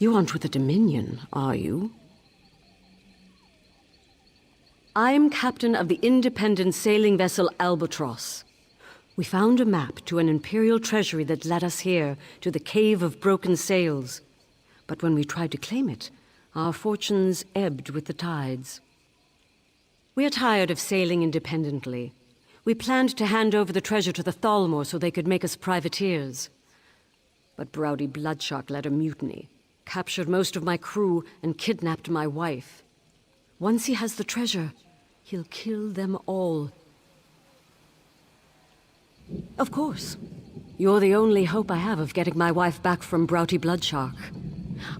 You aren't with the Dominion, are you? I'm captain of the independent sailing vessel Albatross. We found a map to an Imperial treasury that led us here, to the Cave of Broken Sails. But when we tried to claim it, our fortunes ebbed with the tides. We are tired of sailing independently. We planned to hand over the treasure to the Thalmor so they could make us privateers. But Browdy Bloodshark led a mutiny, captured most of my crew, and kidnapped my wife. Once he has the treasure, he'll kill them all. Of course. You're the only hope I have of getting my wife back from Browdy Bloodshark.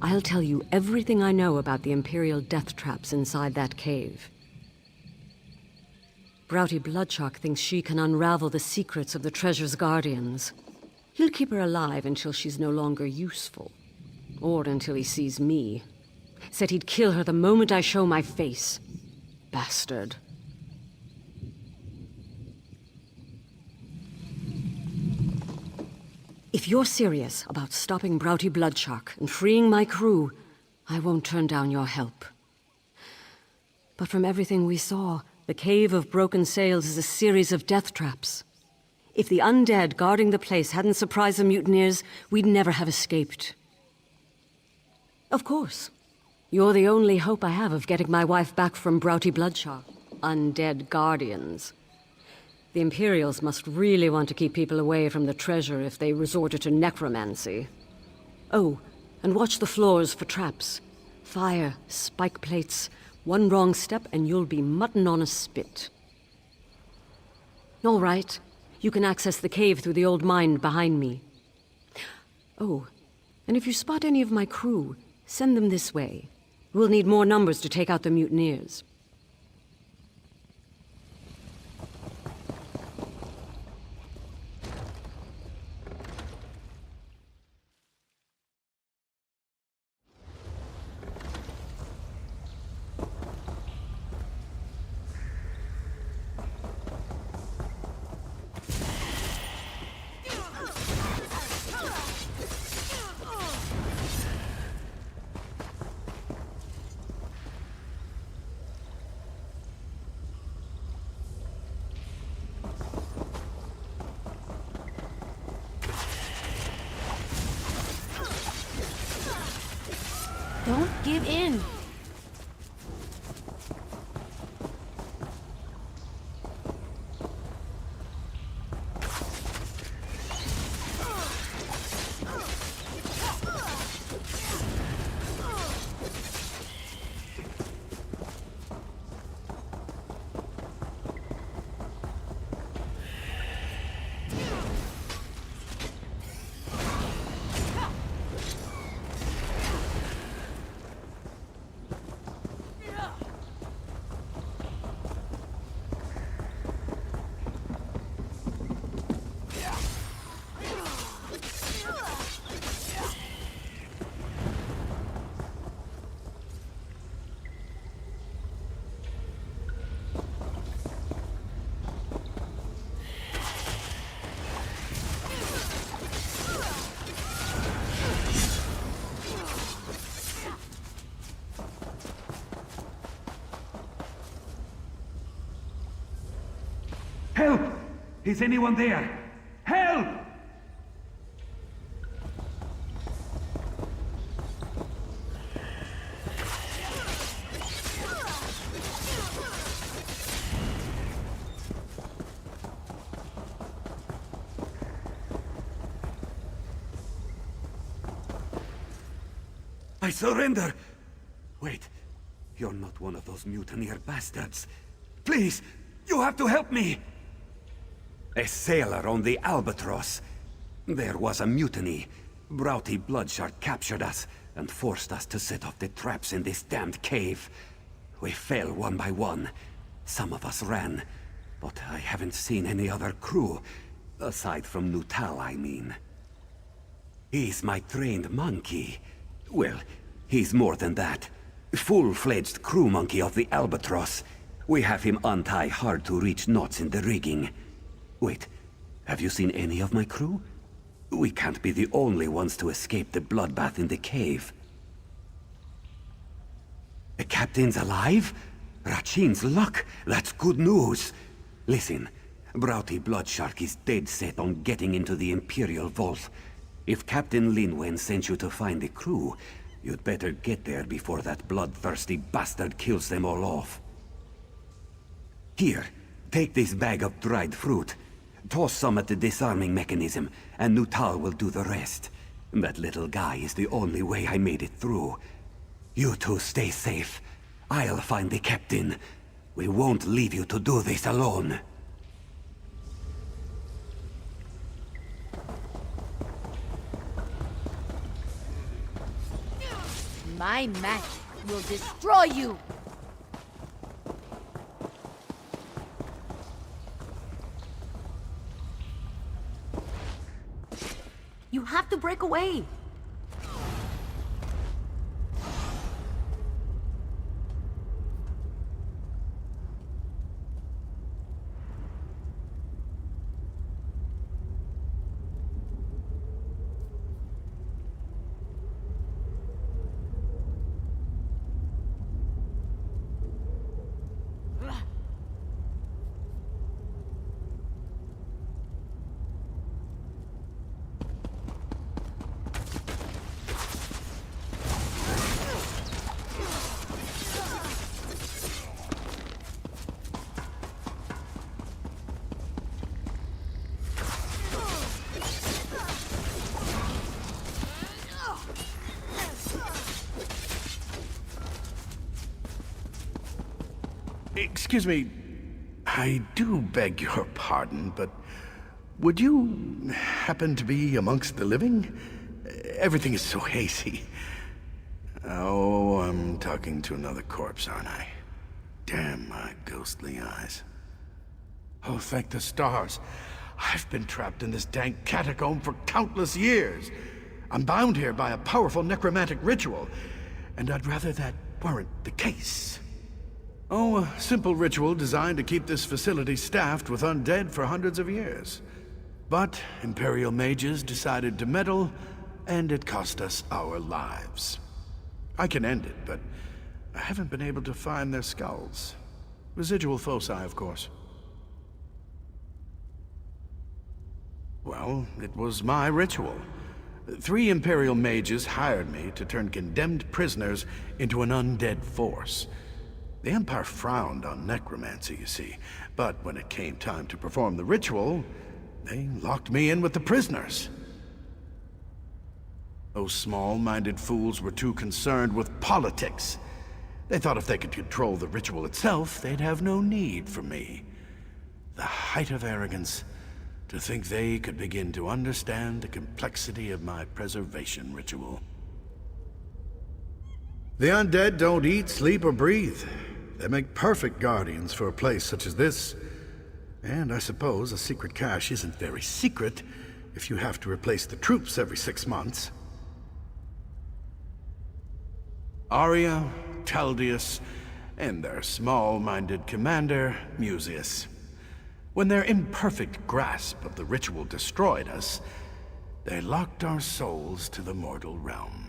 I'll tell you everything I know about the Imperial death traps inside that cave. Browdy Bloodshark thinks she can unravel the secrets of the treasure's guardians. He'll keep her alive until she's no longer useful. Or until he sees me. Said he'd kill her the moment I show my face. Bastard. If you're serious about stopping Browdy Bloodshark and freeing my crew, I won't turn down your help. But from everything we saw, the Cave of Broken Sails is a series of death traps. If the undead guarding the place hadn't surprised the mutineers, we'd never have escaped. Of course. You're the only hope I have of getting my wife back from Browdy Bloodshark. Undead guardians. The Imperials must really want to keep people away from the treasure if they resorted to necromancy. Oh, and watch the floors for traps. Fire, spike plates. One wrong step and you'll be mutton on a spit. All right. You can access the cave through the old mine behind me. Oh, and if you spot any of my crew, send them this way. We'll need more numbers to take out the mutineers. Don't give in. Help! Is anyone there? Help! I surrender! Wait, you're not one of those mutineer bastards. Please, you have to help me! A sailor on the Albatross. There was a mutiny. Browdy Bloodshark captured us and forced us to set off the traps in this damned cave. We fell one by one. Some of us ran, but I haven't seen any other crew. Aside from Nutal, I mean. He's my trained monkey. Well, he's more than that. Full-fledged crew monkey of the Albatross. We have him untie hard-to-reach knots in the rigging. Wait, have you seen any of my crew? We can't be the only ones to escape the bloodbath in the cave. The captain's alive? Rachin's luck. That's good news. Listen, Broughty Bloodshark is dead set on getting into the Imperial Vault. If Captain Linwen sent you to find the crew, you'd better get there before that bloodthirsty bastard kills them all off. Here, take this bag of dried fruit. Toss some at the disarming mechanism, and Nutal will do the rest. That little guy is the only way I made it through. You two stay safe. I'll find the captain. We won't leave you to do this alone. My magic will destroy you! You have to break away! Excuse me, I do beg your pardon, but would you happen to be amongst the living? Everything is so hazy. Oh, I'm talking to another corpse, aren't I? Damn my ghostly eyes. Oh, thank the stars. I've been trapped in this dank catacomb for countless years. I'm bound here by a powerful necromantic ritual, and I'd rather that weren't the case. Oh, a simple ritual designed to keep this facility staffed with undead for hundreds of years. But Imperial mages decided to meddle, and it cost us our lives. I can end it, but I haven't been able to find their skulls. Residual foci, of course. Well, it was my ritual. 3 Imperial mages hired me to turn condemned prisoners into an undead force. The Empire frowned on necromancy, you see, but when it came time to perform the ritual, they locked me in with the prisoners. Those small-minded fools were too concerned with politics. They thought if they could control the ritual itself, they'd have no need for me. The height of arrogance, to think they could begin to understand the complexity of my preservation ritual. The undead don't eat, sleep, or breathe. They make perfect guardians for a place such as this. And I suppose a secret cache isn't very secret if you have to replace the troops every 6 months. Arya, Taldius, and their small-minded commander, Mucius. When their imperfect grasp of the ritual destroyed us, they locked our souls to the mortal realm.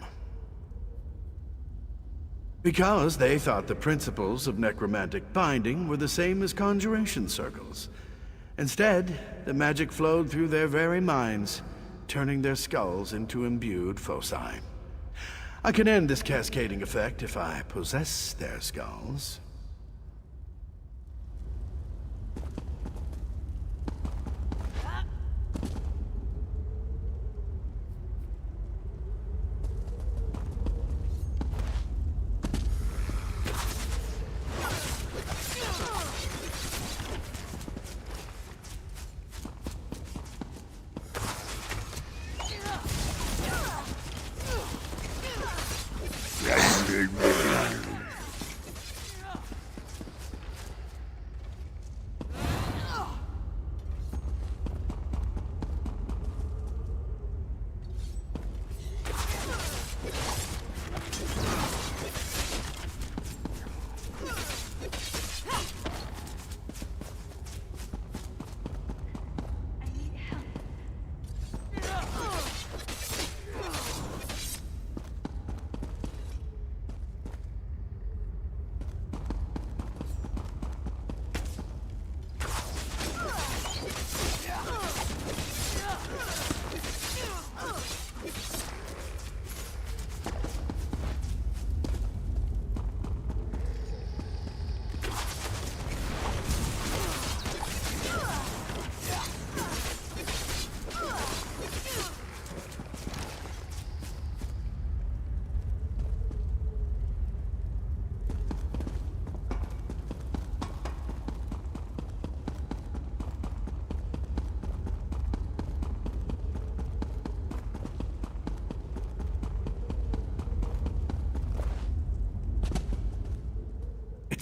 Because they thought the principles of necromantic binding were the same as conjuration circles. Instead, the magic flowed through their very minds, turning their skulls into imbued foci. I can end this cascading effect if I possess their skulls.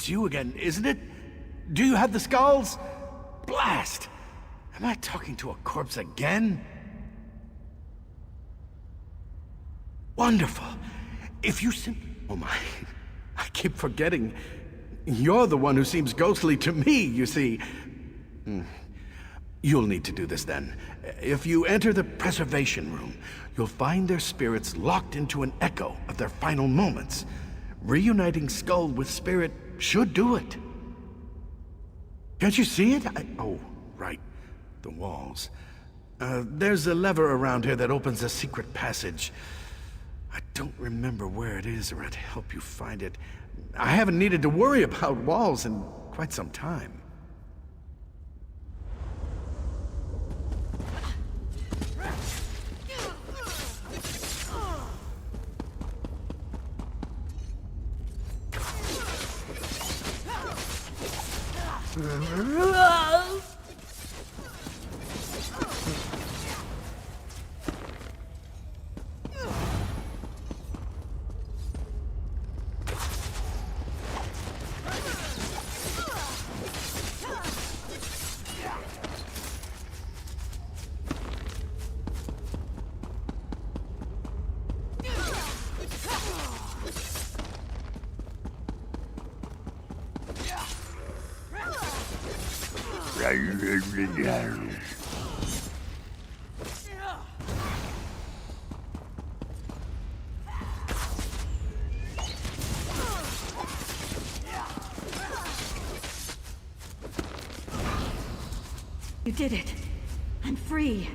It's you again, isn't it? Do you have the skulls? Blast! Am I talking to a corpse again? Wonderful. If you Oh my. I keep forgetting. You're the one who seems ghostly to me, you see. You'll need to do this then. If you enter the preservation room, you'll find their spirits locked into an echo of their final moments. Reuniting skull with spirit should do it. Can't you see it? Oh, right. The walls. There's a lever around here that opens a secret passage. I don't remember where it is or I'd help you find it. I haven't needed to worry about walls in quite some time. You did it. I'm free.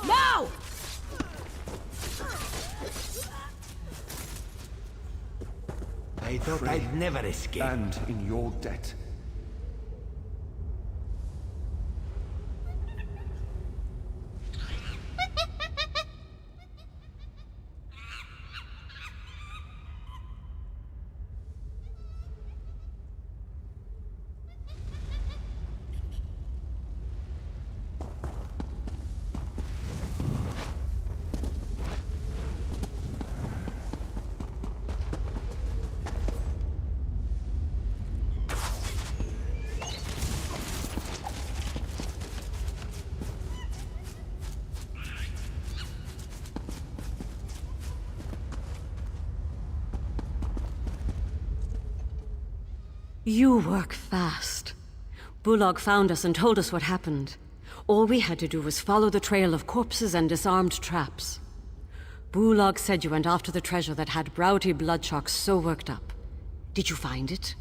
Now! I thought I'd never escape. And in your debt. You work fast. Bullock found us and told us what happened. All we had to do was follow the trail of corpses and disarmed traps. Bullock said you went after the treasure that had Broughty Bloodshock so worked up. Did you find it?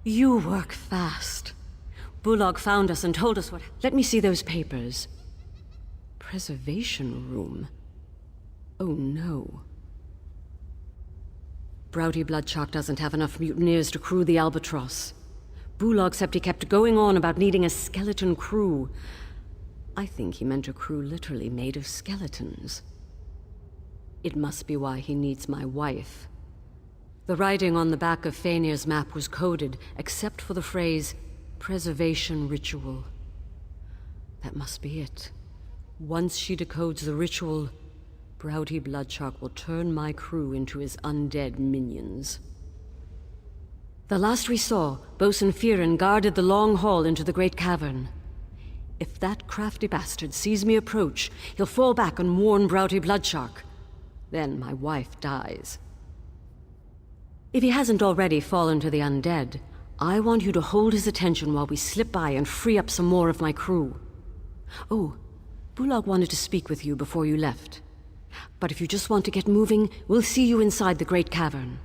You work fast. Bullock found us and told us what... Let me see those papers. Preservation room. Oh no. Broughty Bloodshock doesn't have enough mutineers to crew the Albatross. Bullock said he kept going on about needing a skeleton crew. I think he meant a crew literally made of skeletons. It must be why he needs my wife. The writing on the back of Faenir's map was coded, except for the phrase, preservation ritual. That must be it. Once she decodes the ritual, Broughty Bloodshock will turn my crew into his undead minions. The last we saw, Bosun Fearin guarded the long hall into the great cavern. If that crafty bastard sees me approach, he'll fall back and warn Broughty Bloodshark. Then my wife dies. If he hasn't already fallen to the undead, I want you to hold his attention while we slip by and free up some more of my crew. Oh, Bulag wanted to speak with you before you left. But if you just want to get moving, we'll see you inside the Great Cavern.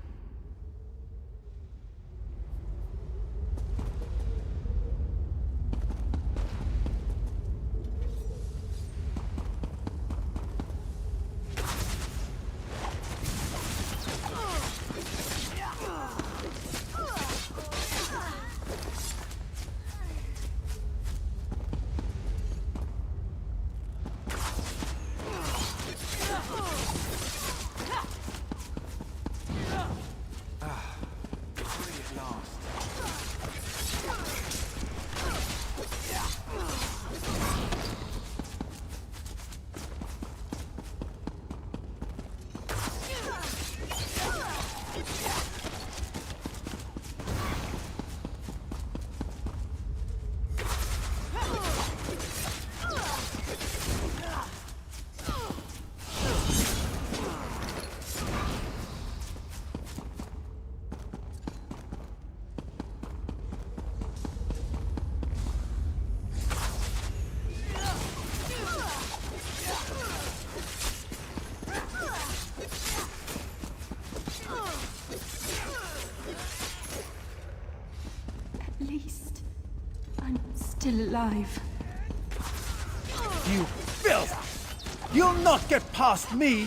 Still alive. You filth! You'll not get past me!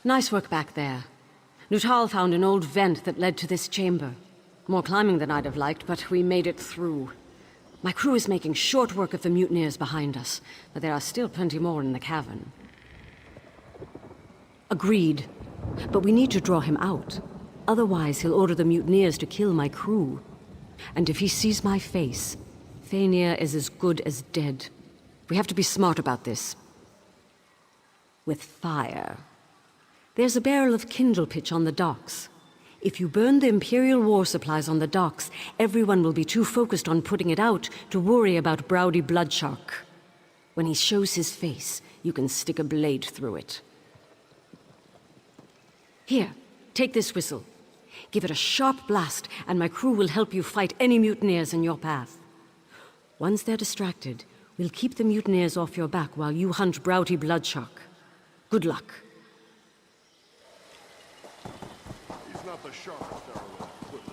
Nice work back there. Nuttall found an old vent that led to this chamber. More climbing than I'd have liked, but we made it through. My crew is making short work of the mutineers behind us, but there are still plenty more in the cavern. Agreed. But we need to draw him out. Otherwise, he'll order the mutineers to kill my crew. And if he sees my face, Faenir is as good as dead. We have to be smart about this. With fire. There's a barrel of kindle pitch on the docks. If you burn the Imperial war supplies on the docks, everyone will be too focused on putting it out to worry about Broughty Bloodshark. When he shows his face, you can stick a blade through it. Here, take this whistle. Give it a sharp blast, and my crew will help you fight any mutineers in your path. Once they're distracted, we'll keep the mutineers off your back while you hunt Broughty Bloodshark. Good luck. He's not the sharpest arrow in the quiver.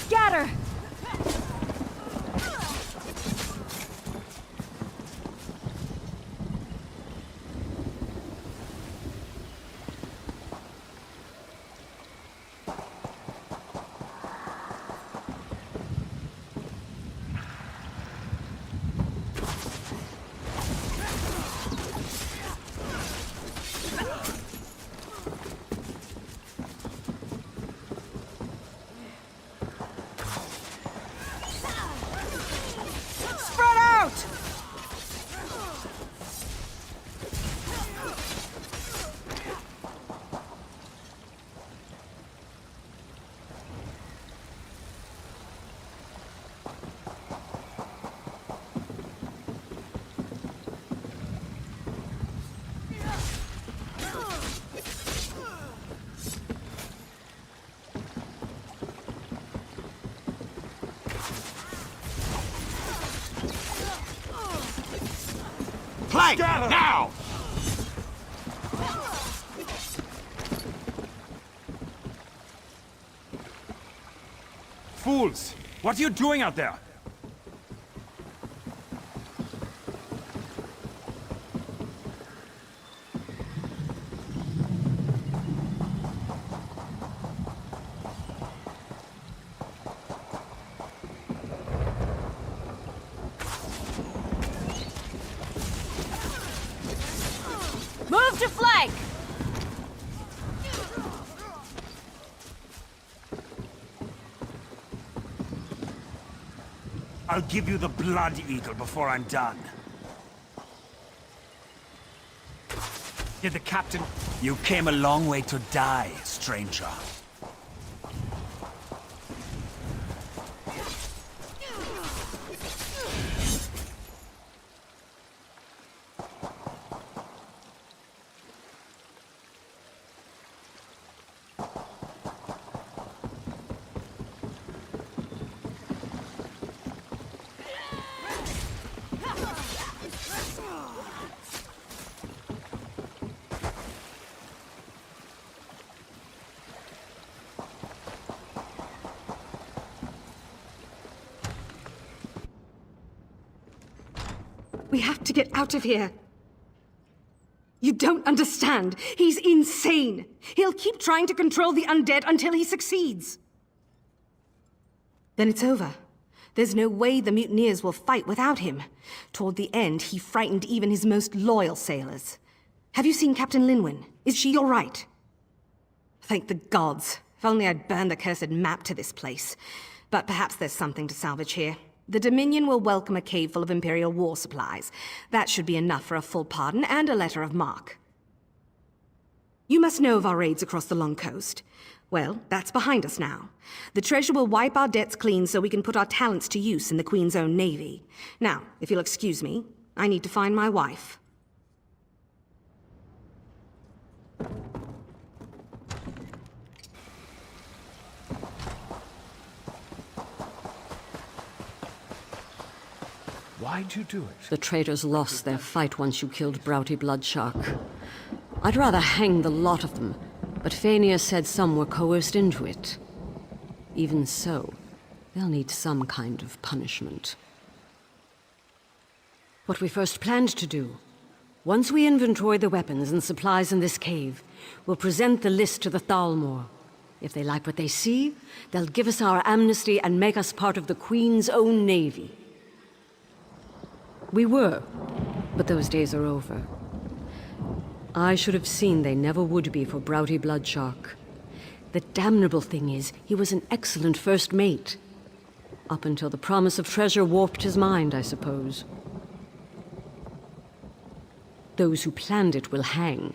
Scatter! Plank! Now! Fools! What are you doing out there? to flank! I'll give you the Blood Eagle before I'm done. Did the captain... You came a long way to die, stranger. We have to get out of here. You don't understand. He's insane. He'll keep trying to control the undead until he succeeds. Then it's over. There's no way the mutineers will fight without him. Toward the end, he frightened even his most loyal sailors. Have you seen Captain Linwin? Is she all right? Thank the gods. If only I'd burned the cursed map to this place. But perhaps there's something to salvage here. The Dominion will welcome a cave full of Imperial war supplies. That should be enough for a full pardon and a letter of marque. You must know of our raids across the Long Coast. Well, that's behind us now. The treasure will wipe our debts clean so we can put our talents to use in the Queen's own navy. Now, if you'll excuse me, I need to find my wife. Why'd you do it? The traitors lost their fight once you killed Broughty Bloodshark. I'd rather hang the lot of them, but Fania said some were coerced into it. Even so, they'll need some kind of punishment. What we first planned to do, once we inventory the weapons and supplies in this cave, we'll present the list to the Thalmor. If they like what they see, they'll give us our amnesty and make us part of the Queen's own navy. We were, but those days are over. I should have seen they never would be for Broughty Bloodshark. The damnable thing is, he was an excellent first mate. Up until the promise of treasure warped his mind, I suppose. Those who planned it will hang.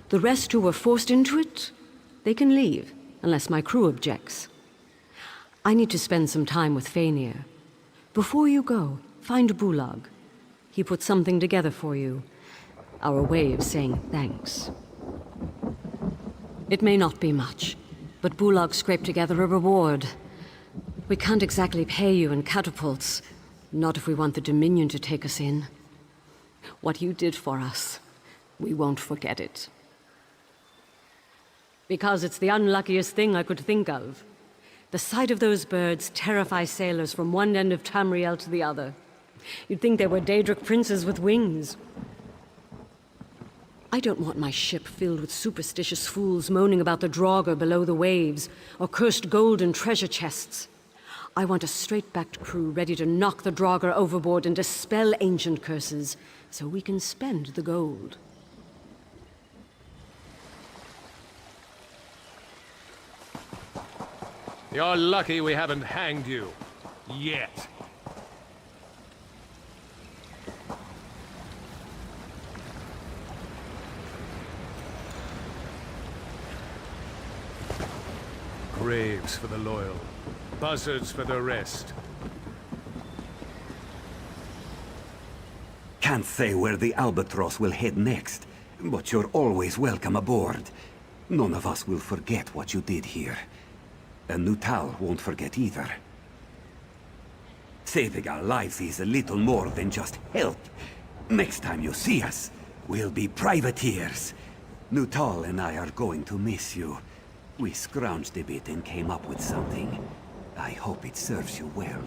The rest who were forced into it, they can leave, unless my crew objects. I need to spend some time with Fania. Before you go, find Bulag. He put something together for you. Our way of saying thanks. It may not be much, but Bulag scraped together a reward. We can't exactly pay you in catapults, not if we want the Dominion to take us in. What you did for us, we won't forget it. Because it's the unluckiest thing I could think of. The sight of those birds terrifies sailors from one end of Tamriel to the other. You'd think they were Daedric princes with wings. I don't want my ship filled with superstitious fools moaning about the Draugr below the waves, or cursed gold and treasure chests. I want a straight-backed crew ready to knock the Draugr overboard and dispel ancient curses, so we can spend the gold. You're lucky we haven't hanged you. Yet. Graves for the loyal, buzzards for the rest. Can't say where the Albatross will head next, but you're always welcome aboard. None of us will forget what you did here. And Nutal won't forget either. Saving our lives is a little more than just help. Next time you see us, we'll be privateers. Nutal and I are going to miss you. We scrounged a bit and came up with something. I hope it serves you well.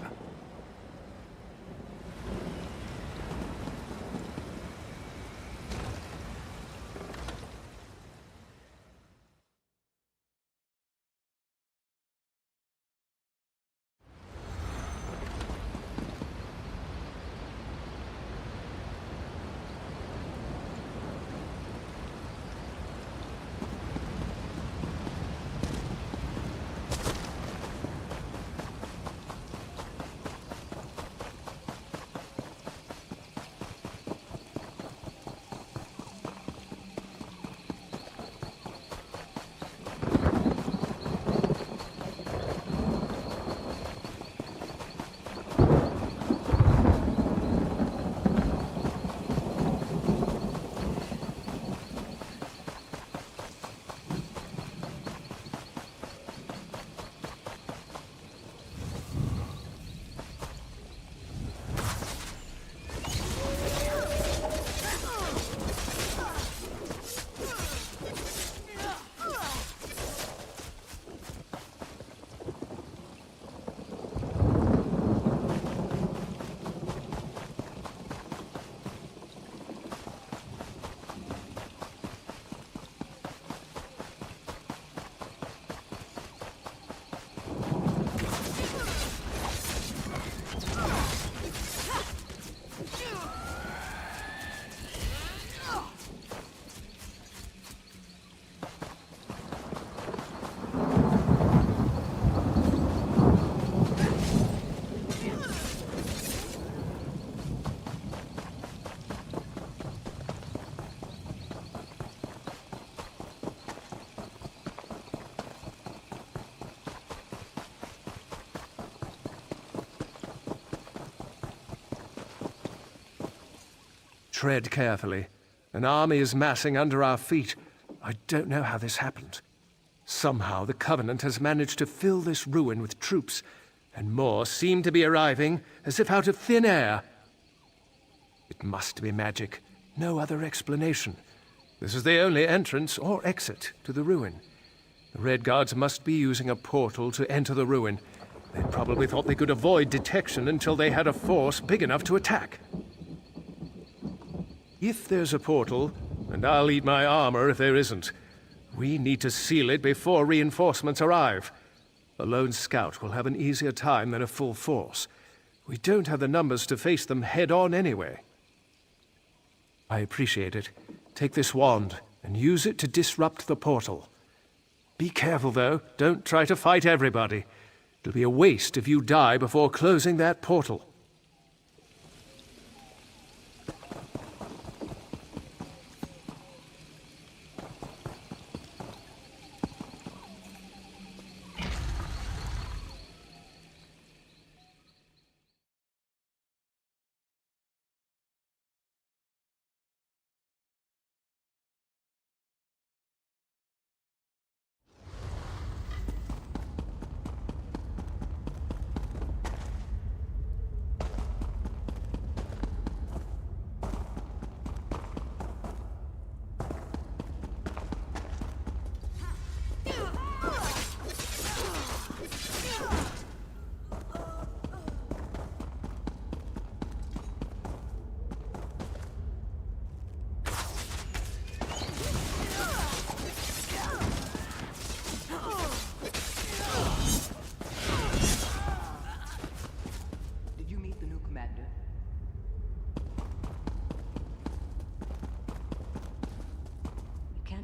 Tread carefully. An army is massing under our feet. I don't know how this happened. Somehow the Covenant has managed to fill this ruin with troops, and more seem to be arriving as if out of thin air. It must be magic. No other explanation. This is the only entrance or exit to the ruin. The Red Guards must be using a portal to enter the ruin. They probably thought they could avoid detection until they had a force big enough to attack. If there's a portal, and I'll eat my armor if there isn't, we need to seal it before reinforcements arrive. A lone scout will have an easier time than a full force. We don't have the numbers to face them head-on anyway. I appreciate it. Take this wand and use it to disrupt the portal. Be careful, though. Don't try to fight everybody. It'll be a waste if you die before closing that portal.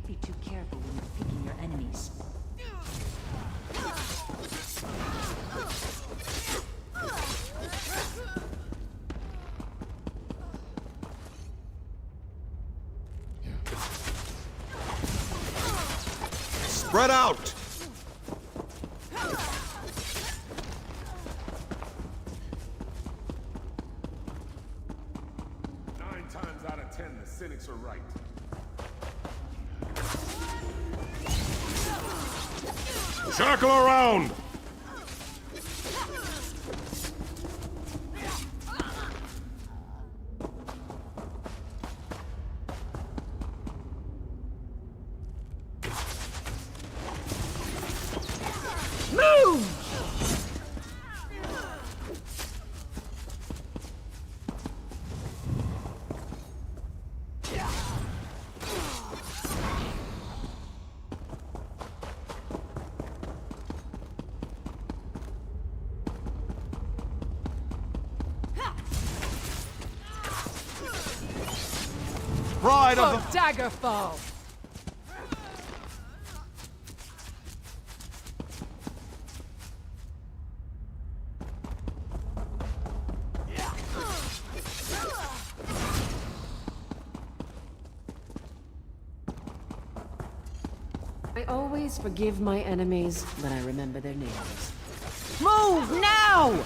Be too careful when you're picking your enemies. Spread out! 9 times out of 10, the cynics are right. Circle around! Move! Pride of the... Daggerfall! I always forgive my enemies when I remember their names. Move now!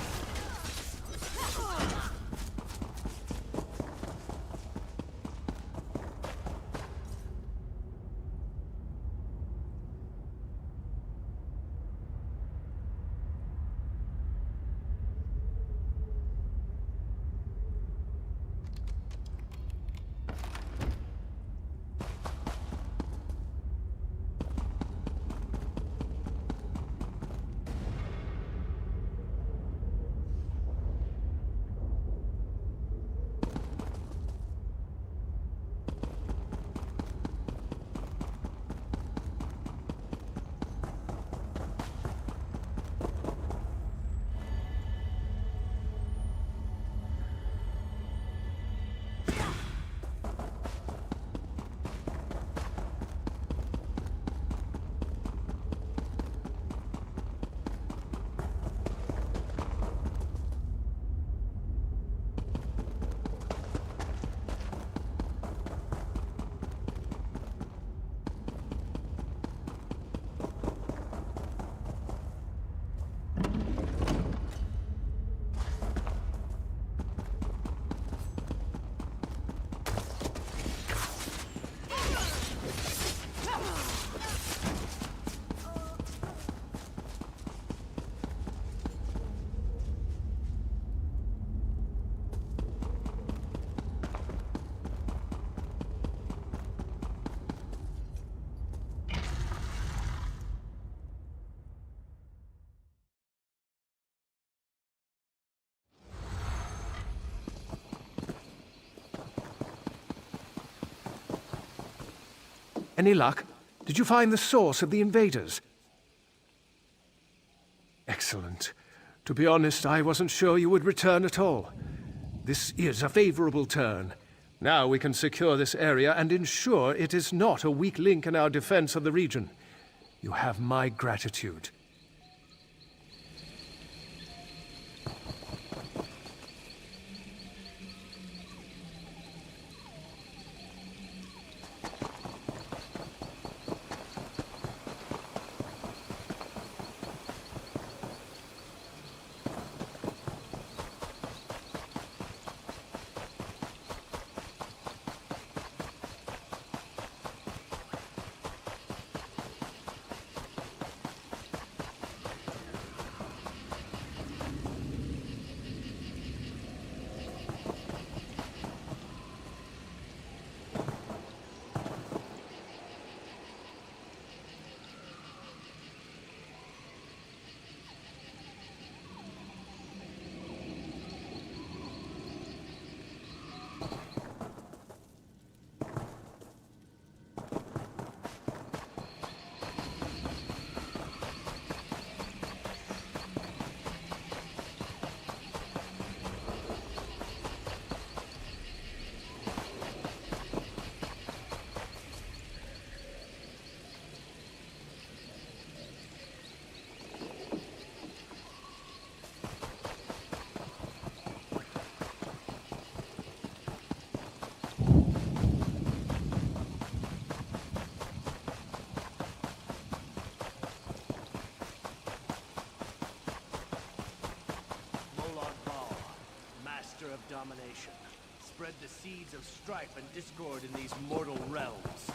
Any luck? Did you find the source of the invaders? Excellent. To be honest, I wasn't sure you would return at all. This is a favorable turn. Now we can secure this area and ensure it is not a weak link in our defense of the region. You have my gratitude. Of domination. Spread the seeds of strife and discord in these mortal realms.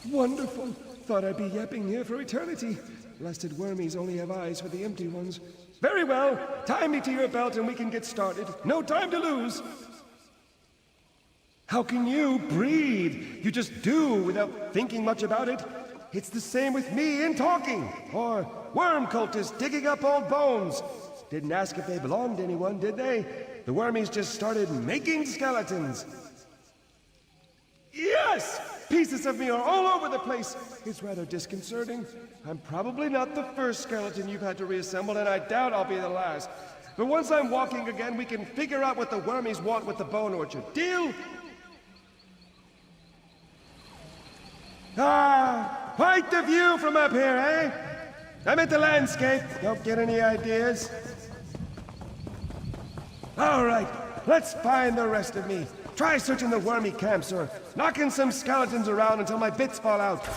Wonderful. Thought I'd be yapping here for eternity. Blasted wormies only have eyes for the empty ones. Very well. Tie me to your belt and we can get started. No time to lose. How can you breathe? You just do without thinking much about it. It's the same with me in talking. Or worm cultists digging up old bones. Didn't ask if they belonged to anyone, did they? The wormies just started making skeletons. Yes! Pieces of me are all over the place. It's rather disconcerting. I'm probably not the first skeleton you've had to reassemble, and I doubt I'll be the last. But once I'm walking again, we can figure out what the wormies want with the bone orchard. Deal? Ah, quite the view from up here, eh? I meant the landscape. Don't get any ideas. All right, let's find the rest of me. Try searching the wormy camps or knocking some skeletons around until my bits fall out.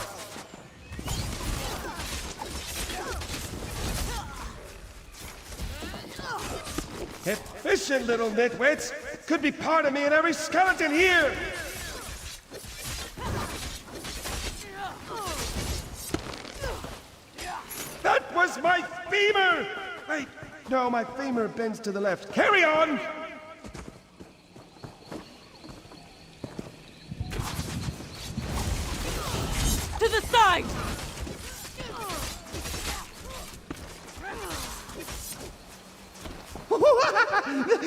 Efficient little nitwits! Could be part of me in every skeleton here! That was my femur! Wait, no, my femur bends to the left. Carry on! To the side!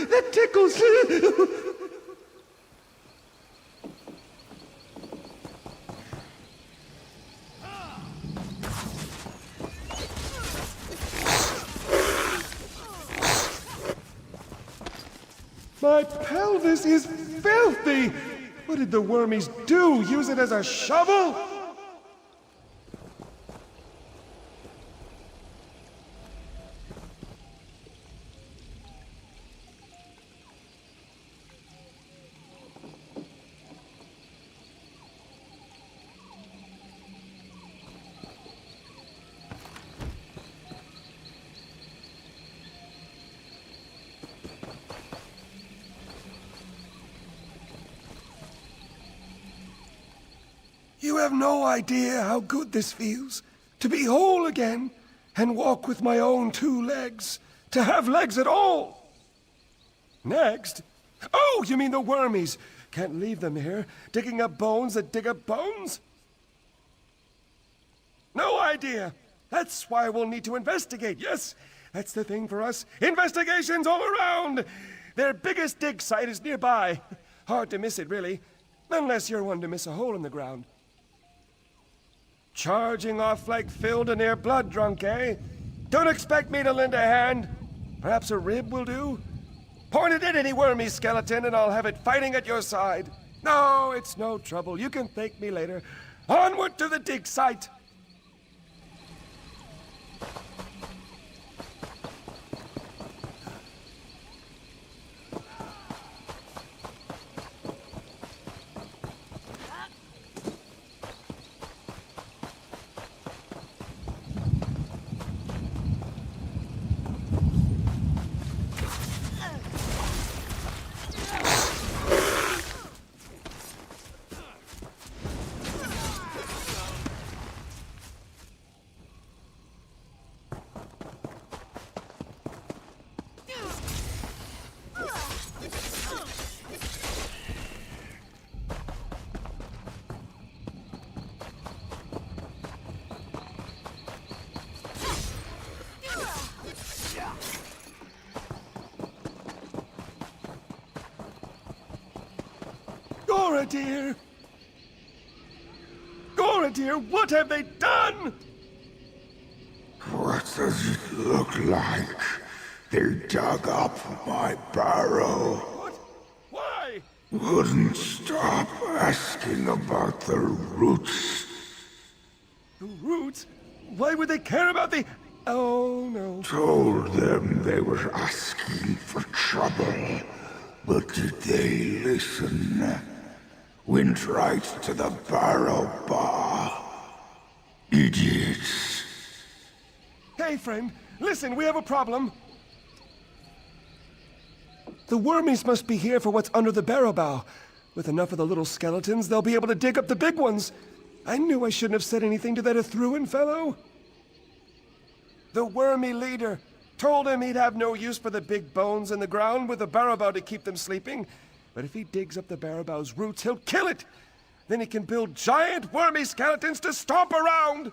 That tickles! My pelvis is filthy! What did the wormies do? Use it as a shovel? You have no idea how good this feels. To be whole again, and walk with my own two legs. To have legs at all. Next, Oh, you mean the wormies? Can't leave them here, digging up bones that dig up bones? No idea. That's why we'll need to investigate, yes? That's the thing for us. Investigations all around! Their biggest dig site is nearby. Hard to miss it, really. Unless you're one to miss a hole in the ground. Charging off like filled and near blood drunk, eh? Don't expect me to lend a hand. Perhaps a rib will do? Point it at any wormy skeleton and I'll have it fighting at your side. No, it's no trouble. You can thank me later. Onward to the dig site! Gora, dear! Gora, dear, what have they done? What does it look like? They dug up my barrow. What? Why? Wouldn't stop asking about the roots. The roots? Why would they care about the... Oh, no. Told them they were asking for trouble. But did they listen? Went right to the barrow bar. Idiots. Hey, friend, listen, we have a problem. The wormies must be here for what's under the barrow bow. With enough of the little skeletons, they'll be able to dig up the big ones. I knew I shouldn't have said anything to that Ithruin fellow. The wormy leader told him he'd have no use for the big bones in the ground with the barrow bow to keep them sleeping. But if he digs up the barrow bow's roots, he'll kill it. Then he can build giant wormy skeletons to stomp around.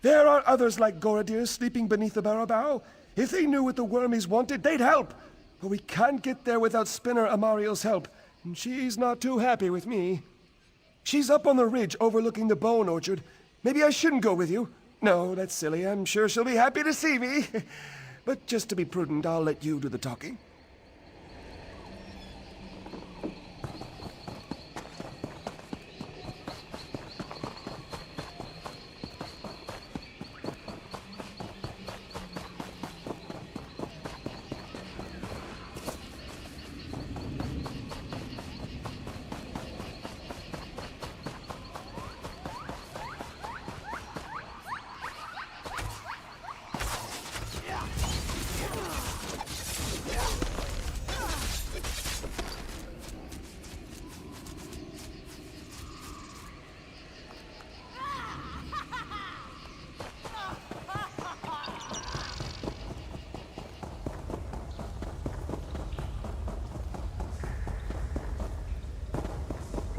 There are others like Goradir sleeping beneath the barrow bow. If they knew what the wormies wanted, they'd help. But we can't get there without Spinner Amariel's help, and she's not too happy with me. She's up on the ridge overlooking the bone orchard. Maybe I shouldn't go with you. No, that's silly. I'm sure she'll be happy to see me. But just to be prudent, I'll let you do the talking.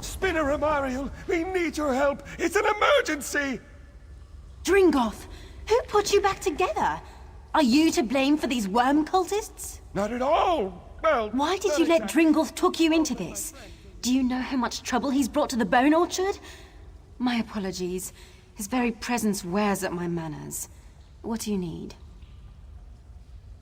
Spinner Amariel, we need your help. It's an emergency. Dringoth, who put you back together? Are you to blame for these worm cultists? Not at all. Well, Why did you let Dringoth talk you into this? Do you know how much trouble he's brought to the Bone Orchard? My apologies. His very presence wears at my manners. What do you need?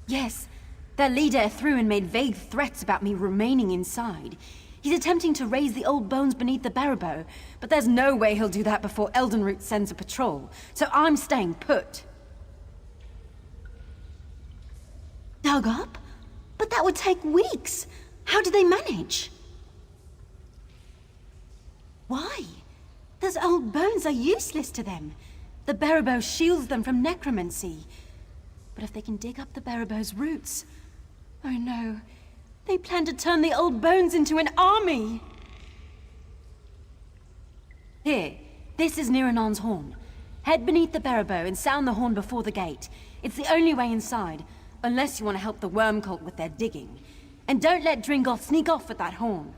Yes, their leader Ithruin made vague threats about me remaining inside. He's attempting to raise the old bones beneath the barrow, but there's no way he'll do that before Eldenroot sends a patrol, so I'm staying put. Dug up? But that would take weeks. How do they manage? Why? Those old bones are useless to them. The barrow shields them from necromancy. But if they can dig up the barrow's roots... Oh no. They plan to turn the old bones into an army! Here, this is Niranon's horn. Head beneath the barrow and sound the horn before the gate. It's the only way inside, unless you want to help the worm cult with their digging. And don't let Dringoth sneak off with that horn.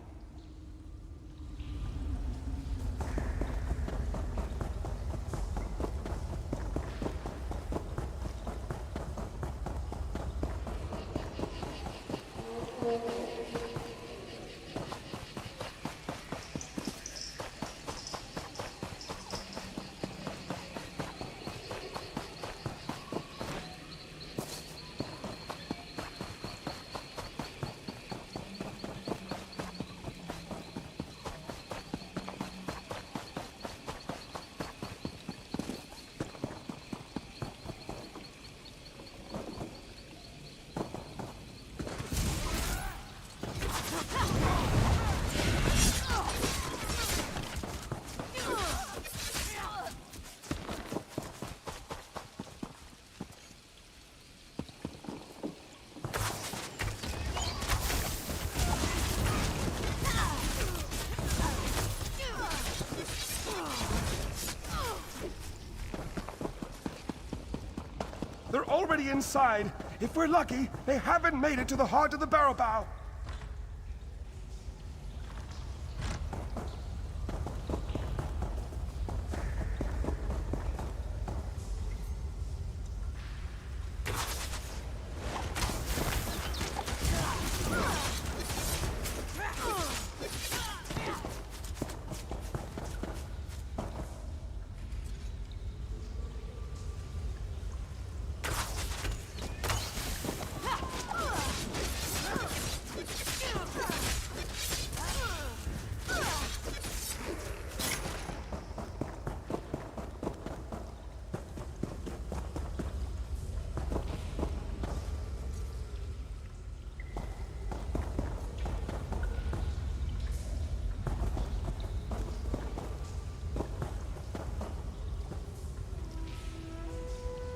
They're already inside. If we're lucky, they haven't made it to the heart of the barrow bow.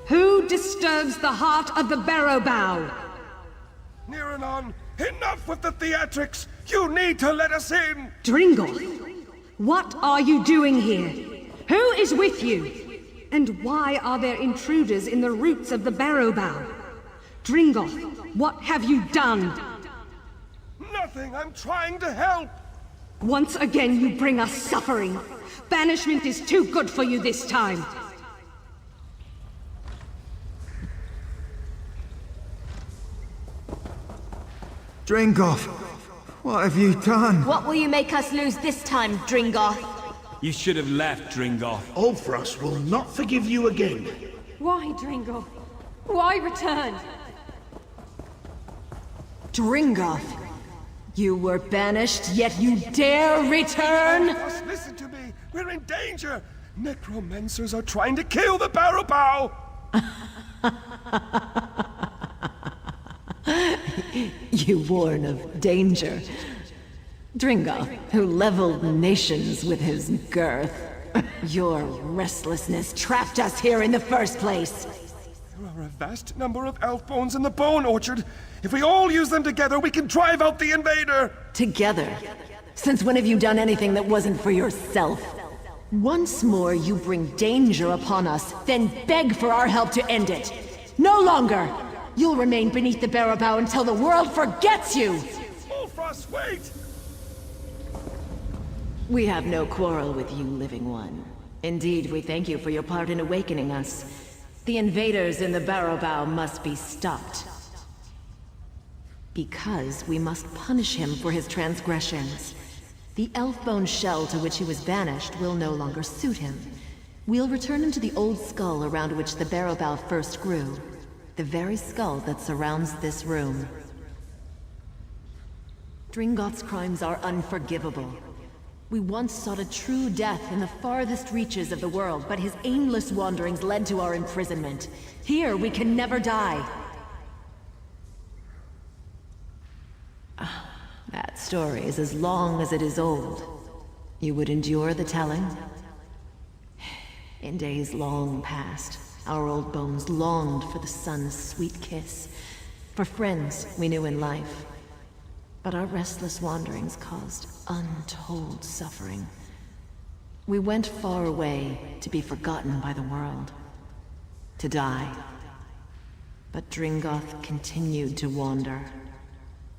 Who disturbs the heart of the barrow bow? Near and on, enough with the theatrics! You need to let us in! Dringoth, what are you doing here? Who is with you? And why are there intruders in the roots of the barrow bow? Dringoth, what have you done? Nothing! I'm trying to help! Once again you bring us suffering. Banishment is too good for you this time. Dringoth, what have you done? What will you make us lose this time, Dringoth? You should have left, Dringoth. Ulfras will not forgive you again. Why, Dringoth? Why return? Dringoth, you were banished, yet you dare return? Just listen to me! We're in danger! Necromancers are trying to kill the barrow bow! You warn of danger. Dringoth, who leveled nations with his girth. Your restlessness trapped us here in the first place. There are a vast number of elf bones in the bone orchard. If we all use them together, we can drive out the invader! Together? Since when have you done anything that wasn't for yourself? Once more you bring danger upon us, then beg for our help to end it. No longer! You'll remain beneath the barrow bow until the world forgets you! Ulfras, wait! We have no quarrel with you, Living One. Indeed, we thank you for your part in awakening us. The invaders in the barrow bow must be stopped. Because we must punish him for his transgressions. The elf-bone shell to which he was banished will no longer suit him. We'll return him to the old skull around which the barrow bow first grew. The very skull that surrounds this room. Dringoth's crimes are unforgivable. We once sought a true death in the farthest reaches of the world, but his aimless wanderings led to our imprisonment. Here, we can never die. That story is as long as it is old. You would endure the telling? In days long past, our old bones longed for the sun's sweet kiss, for friends we knew in life. But our restless wanderings caused untold suffering. We went far away to be forgotten by the world, to die. But Dringoth continued to wander.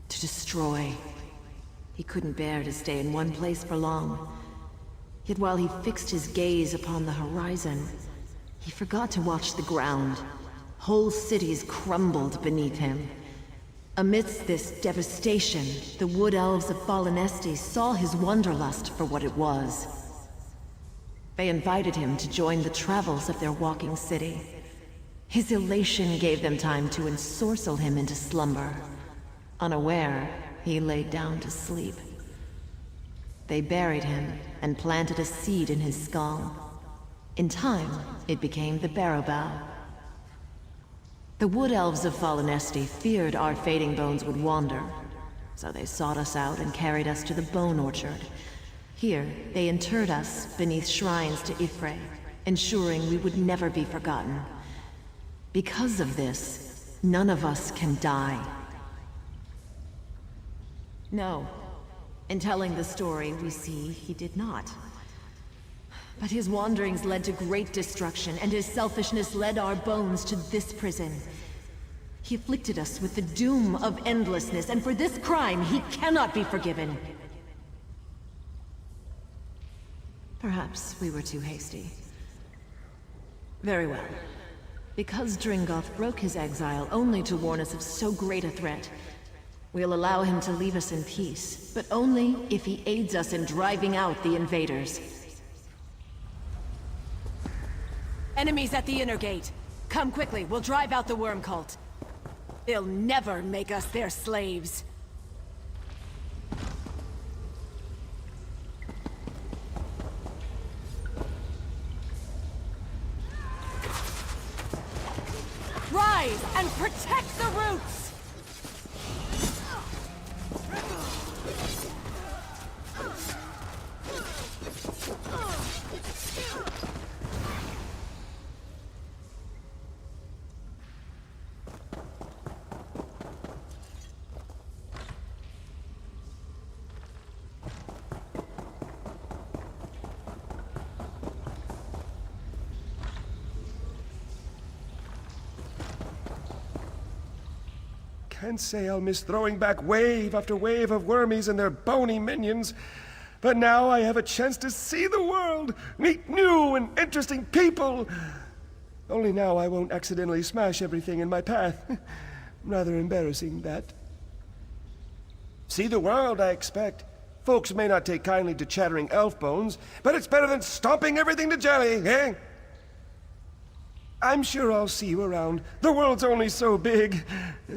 to destroy. He couldn't bear to stay in one place for long. Yet while he fixed his gaze upon the horizon, he forgot to watch the ground. Whole cities crumbled beneath him. Amidst this devastation, the Wood Elves of Fallen Estes saw his wanderlust for what it was. They invited him to join the travels of their walking city. His elation gave them time to ensorcel him into slumber. Unaware, he laid down to sleep. They buried him and planted a seed in his skull. In time, it became the Barrow Bough. The Wood Elves of Fallen Estes feared our fading bones would wander, so they sought us out and carried us to the Bone Orchard. Here, they interred us beneath shrines to Ifrei, ensuring we would never be forgotten. Because of this, none of us can die. No. In telling the story, we see he did not. But his wanderings led to great destruction, and his selfishness led our bones to this prison. He afflicted us with the doom of endlessness, and for this crime, he cannot be forgiven. Perhaps we were too hasty. Very well. Because Dringoth broke his exile only to warn us of so great a threat, we'll allow him to leave us in peace, but only if he aids us in driving out the invaders. Enemies at the inner gate. Come quickly, we'll drive out the worm cult. They'll never make us their slaves. Rise and protect the roots! Can't say I'll miss throwing back wave after wave of wormies and their bony minions. But now I have a chance to see the world, meet new and interesting people. Only now I won't accidentally smash everything in my path. Rather embarrassing, that. See the world, I expect. Folks may not take kindly to chattering elf bones, but it's better than stomping everything to jelly, eh? I'm sure I'll see you around. The world's only so big.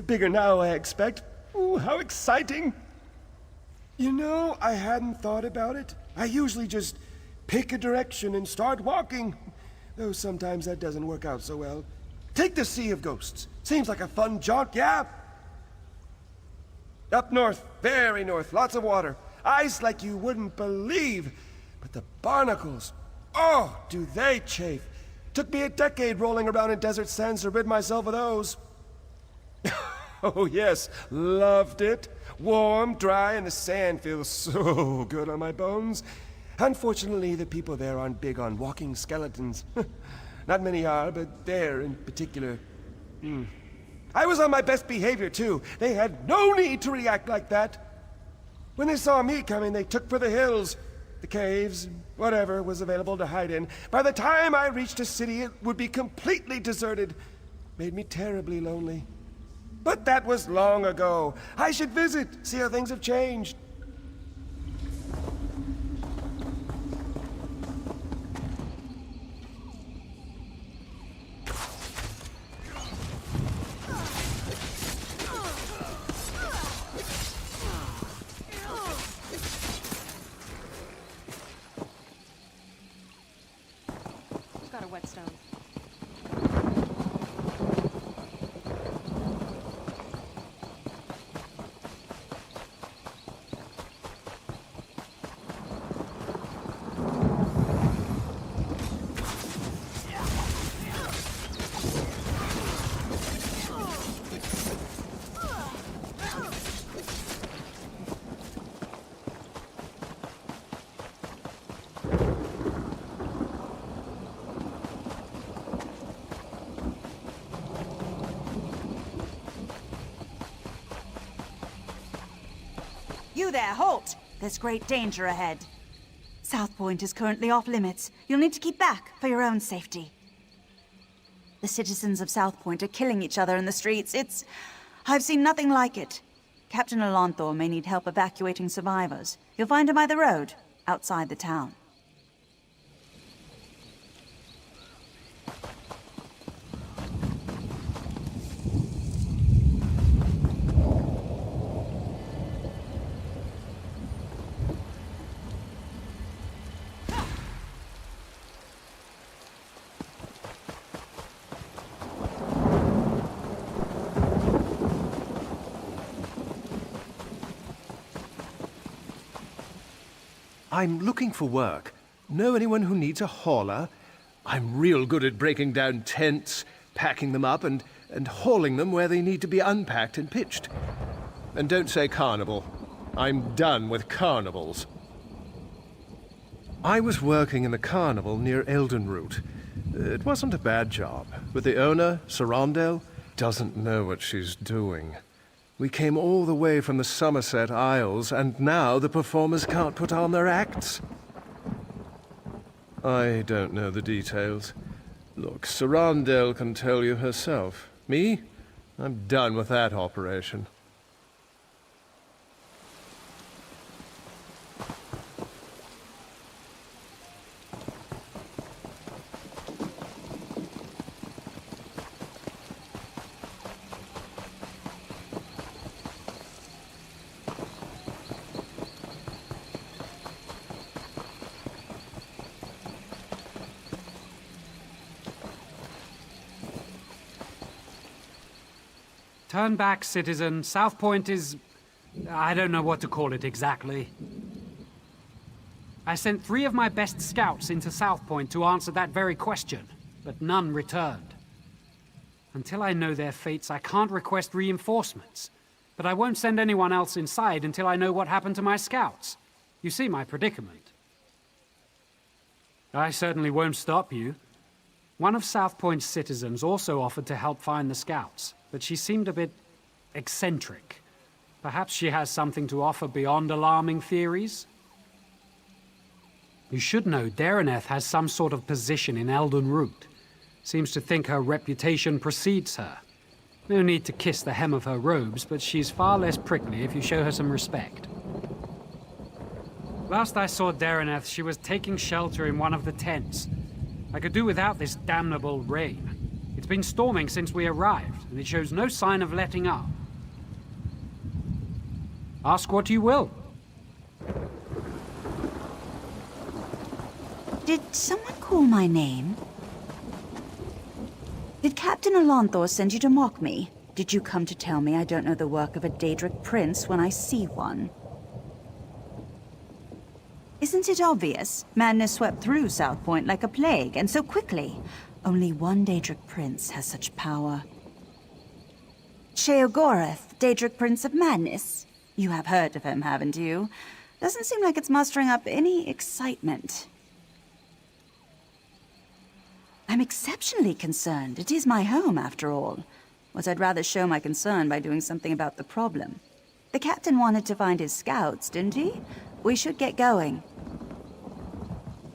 Bigger now, I expect. Ooh, how exciting. You know, I hadn't thought about it. I usually just pick a direction and start walking. Though sometimes that doesn't work out so well. Take the Sea of Ghosts. Seems like a fun jaunt, yeah? Up north, very north, lots of water. Ice like you wouldn't believe. But the barnacles, oh, do they chafe. Took me a decade rolling around in desert sands to rid myself of those. Oh yes, loved it. Warm, dry, and the sand feels so good on my bones. Unfortunately, the people there aren't big on walking skeletons. Not many are, but there in particular. I was on my best behavior too. They had no need to react like that. When they saw me coming, they took for the hills. The caves, whatever was available to hide in. By the time I reached a city, it would be completely deserted. Made me terribly lonely. But that was long ago. I should visit, see how things have changed. Got a whetstone. You there, halt! There's great danger ahead. South Point is currently off limits. You'll need to keep back for your own safety. The citizens of South Point are killing each other in the streets. I've seen nothing like it. Captain Alonthor may need help evacuating survivors. You'll find him by the road, outside the town. I'm looking for work. Know anyone who needs a hauler? I'm real good at breaking down tents, packing them up, and hauling them where they need to be unpacked and pitched. And don't say carnival. I'm done with carnivals. I was working in the carnival near Eldenroot. It wasn't a bad job, but the owner, Sarandel, doesn't know what she's doing. We came all the way from the Somerset Isles, and now the performers can't put on their acts. I don't know the details. Look, Sarandel can tell you herself. Me? I'm done with that operation. Turn back, citizen. South Point is... I don't know what to call it exactly. I sent 3 of my best scouts into South Point to answer that very question, but none returned. Until I know their fates, I can't request reinforcements. But I won't send anyone else inside until I know what happened to my scouts. You see my predicament. I certainly won't stop you. One of South Point's citizens also offered to help find the scouts, but she seemed a bit eccentric. Perhaps she has something to offer beyond alarming theories? You should know Dareneth has some sort of position in Eldenroot. Seems to think her reputation precedes her. No need to kiss the hem of her robes, but she's far less prickly if you show her some respect. Last I saw Dareneth, she was taking shelter in one of the tents. I could do without this damnable rain. It's been storming since we arrived, and it shows no sign of letting up. Ask what you will. Did someone call my name? Did Captain Alonthor send you to mock me? Did you come to tell me I don't know the work of a Daedric prince when I see one? Isn't it obvious? Madness swept through South Point like a plague, and so quickly. Only one Daedric prince has such power. Sheogorath, Daedric Prince of Madness. You have heard of him, haven't you? Doesn't seem like it's mustering up any excitement. I'm exceptionally concerned. It is my home, after all. But I'd rather show my concern by doing something about the problem. The captain wanted to find his scouts, didn't he? We should get going.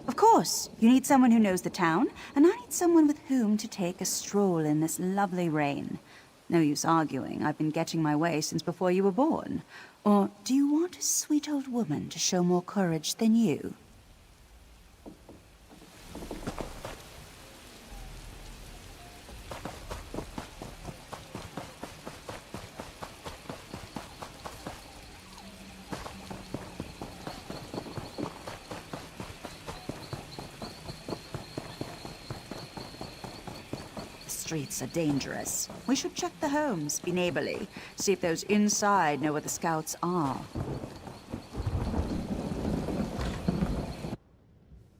Of course, you need someone who knows the town, and I need someone with whom to take a stroll in this lovely rain. No use arguing. I've been getting my way since before you were born. Or do you want a sweet old woman to show more courage than you? Streets are dangerous. We should check the homes, be neighborly, see if those inside know where the scouts are.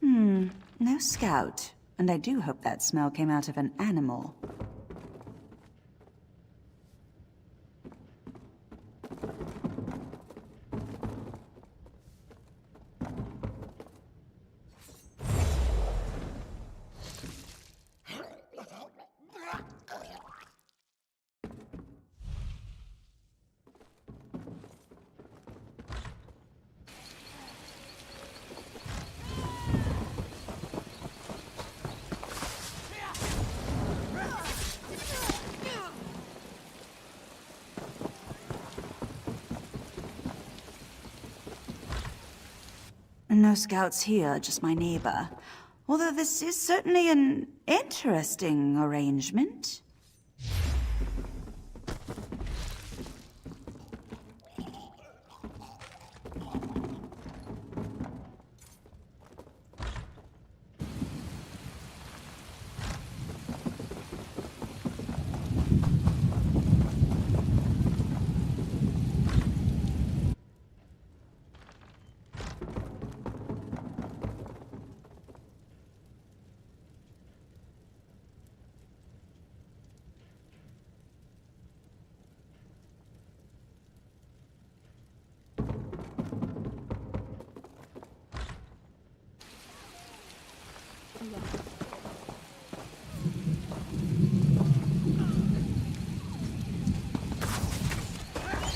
No scout. And I do hope that smell came out of an animal. No scouts here, just my neighbor. Although this is certainly an interesting arrangement.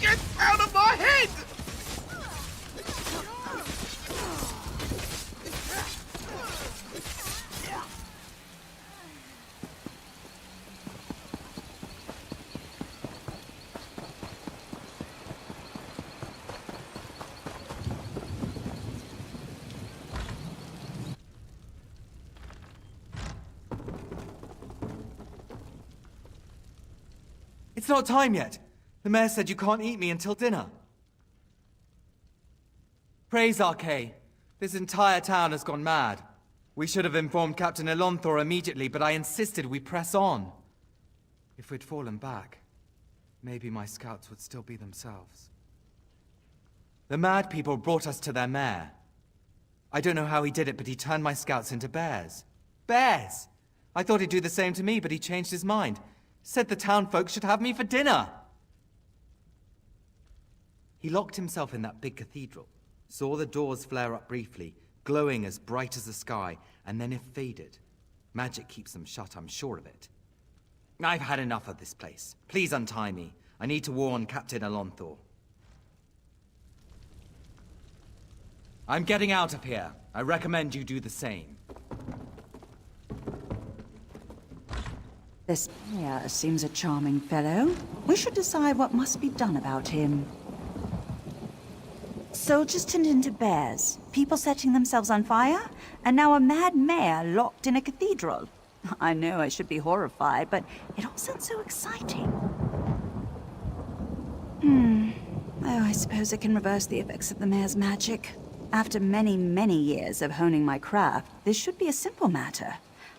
Get out of my head! It's not time yet. The mayor said you can't eat me until dinner. Praise Archay. This entire town has gone mad. We should have informed Captain Elonthor immediately, but I insisted we press on. If we'd fallen back, maybe my scouts would still be themselves. The mad people brought us to their mayor. I don't know how he did it, but he turned my scouts into bears. Bears! I thought he'd do the same to me, but he changed his mind. Said the town folks should have me for dinner. He locked himself in that big cathedral, saw the doors flare up briefly, glowing as bright as the sky, and then it faded. Magic keeps them shut, I'm sure of it. I've had enough of this place. Please untie me. I need to warn Captain Elonthor. I'm getting out of here. I recommend you do the same. This mayor seems a charming fellow. We should decide what must be done about him. Soldiers turned into bears, people setting themselves on fire, and now a mad mayor locked in a cathedral. I know I should be horrified, but it all sounds so exciting. Oh, I suppose I can reverse the effects of the mayor's magic. After many, many years of honing my craft, this should be a simple matter.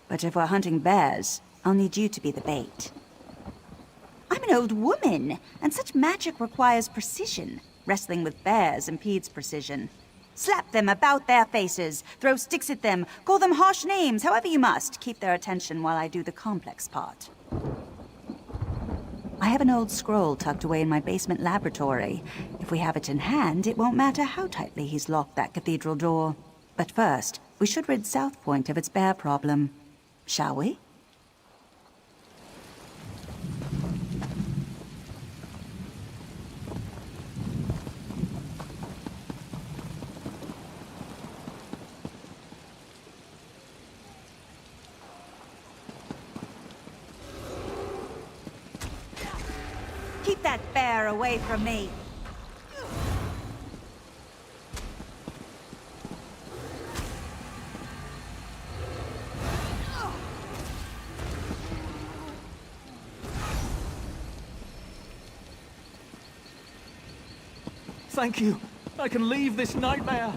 But if we're hunting bears, I'll need you to be the bait. I'm an old woman, and such magic requires precision. Wrestling with bears impedes precision. Slap them about their faces, throw sticks at them, call them harsh names, however you must. Keep their attention while I do the complex part. I have an old scroll tucked away in my basement laboratory. If we have it in hand, it won't matter how tightly he's locked that cathedral door. But first, we should rid South Point of its bear problem. Shall we? Keep that bear away from me. Thank you. I can leave this nightmare.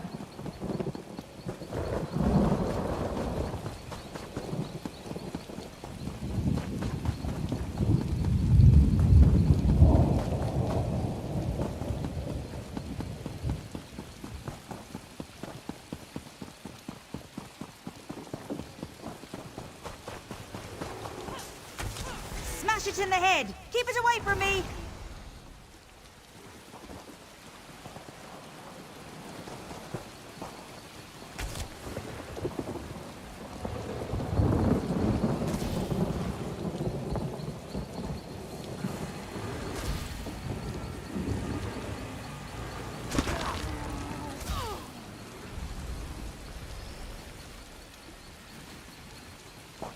Smash it in the head! Keep it away from me!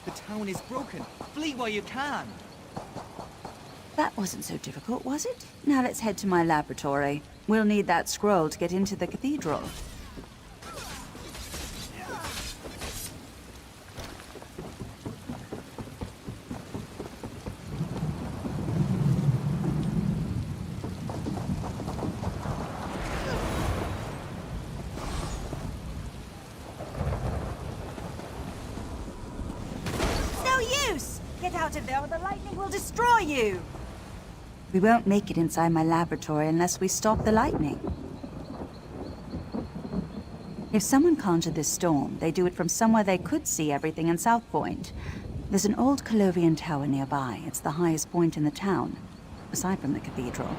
The town is broken. Flee while you can. That wasn't so difficult, was it? Now let's head to my laboratory. We'll need that scroll to get into the cathedral. get out of there or the lightning will destroy you! We won't make it inside my laboratory unless we stop the lightning. If someone conjured this storm, they do it from somewhere they could see everything in South Point. There's an old Colovian tower nearby. It's the highest point in the town, aside from the cathedral.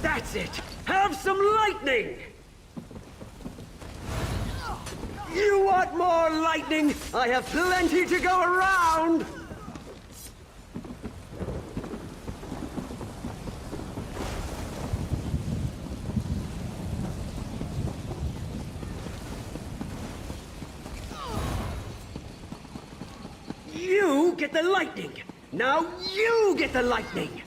That's it! Have some lightning! You want more lightning? I have plenty to go around! You get the lightning! Now you get the lightning!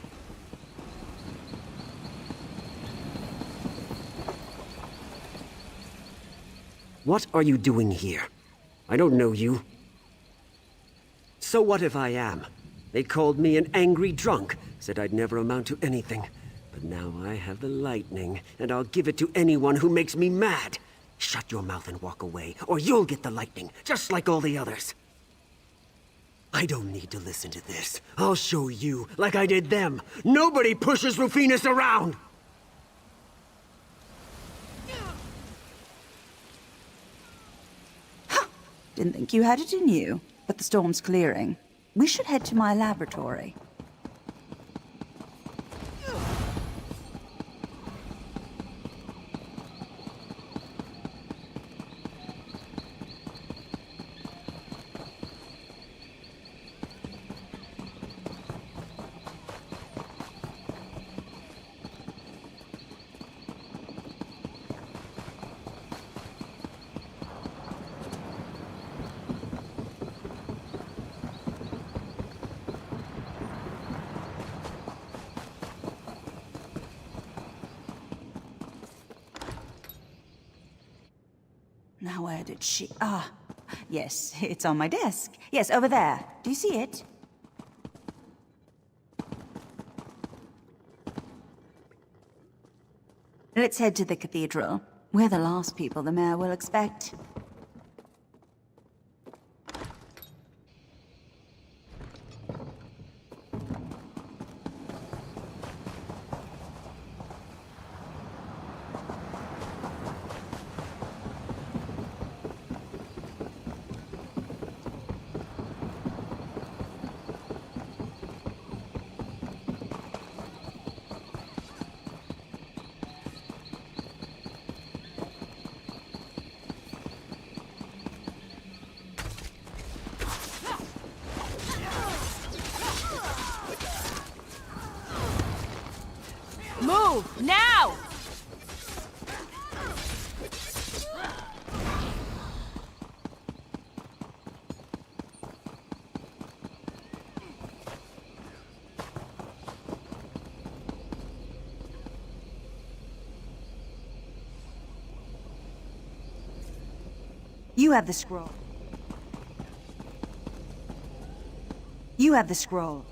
What are you doing here? I don't know you. So what if I am? They called me an angry drunk, said I'd never amount to anything. But now I have the lightning, and I'll give it to anyone who makes me mad. Shut your mouth and walk away, or you'll get the lightning, just like all the others. I don't need to listen to this. I'll show you, like I did them. Nobody pushes Rufinus around! Didn't think you had it in you, but the storm's clearing. We should head to my laboratory. Now where did she... Ah, yes, it's on my desk. Yes, over there. Do you see it? Let's head to the cathedral. We're the last people the mayor will expect. Move, now! You have the scroll. You have the scroll.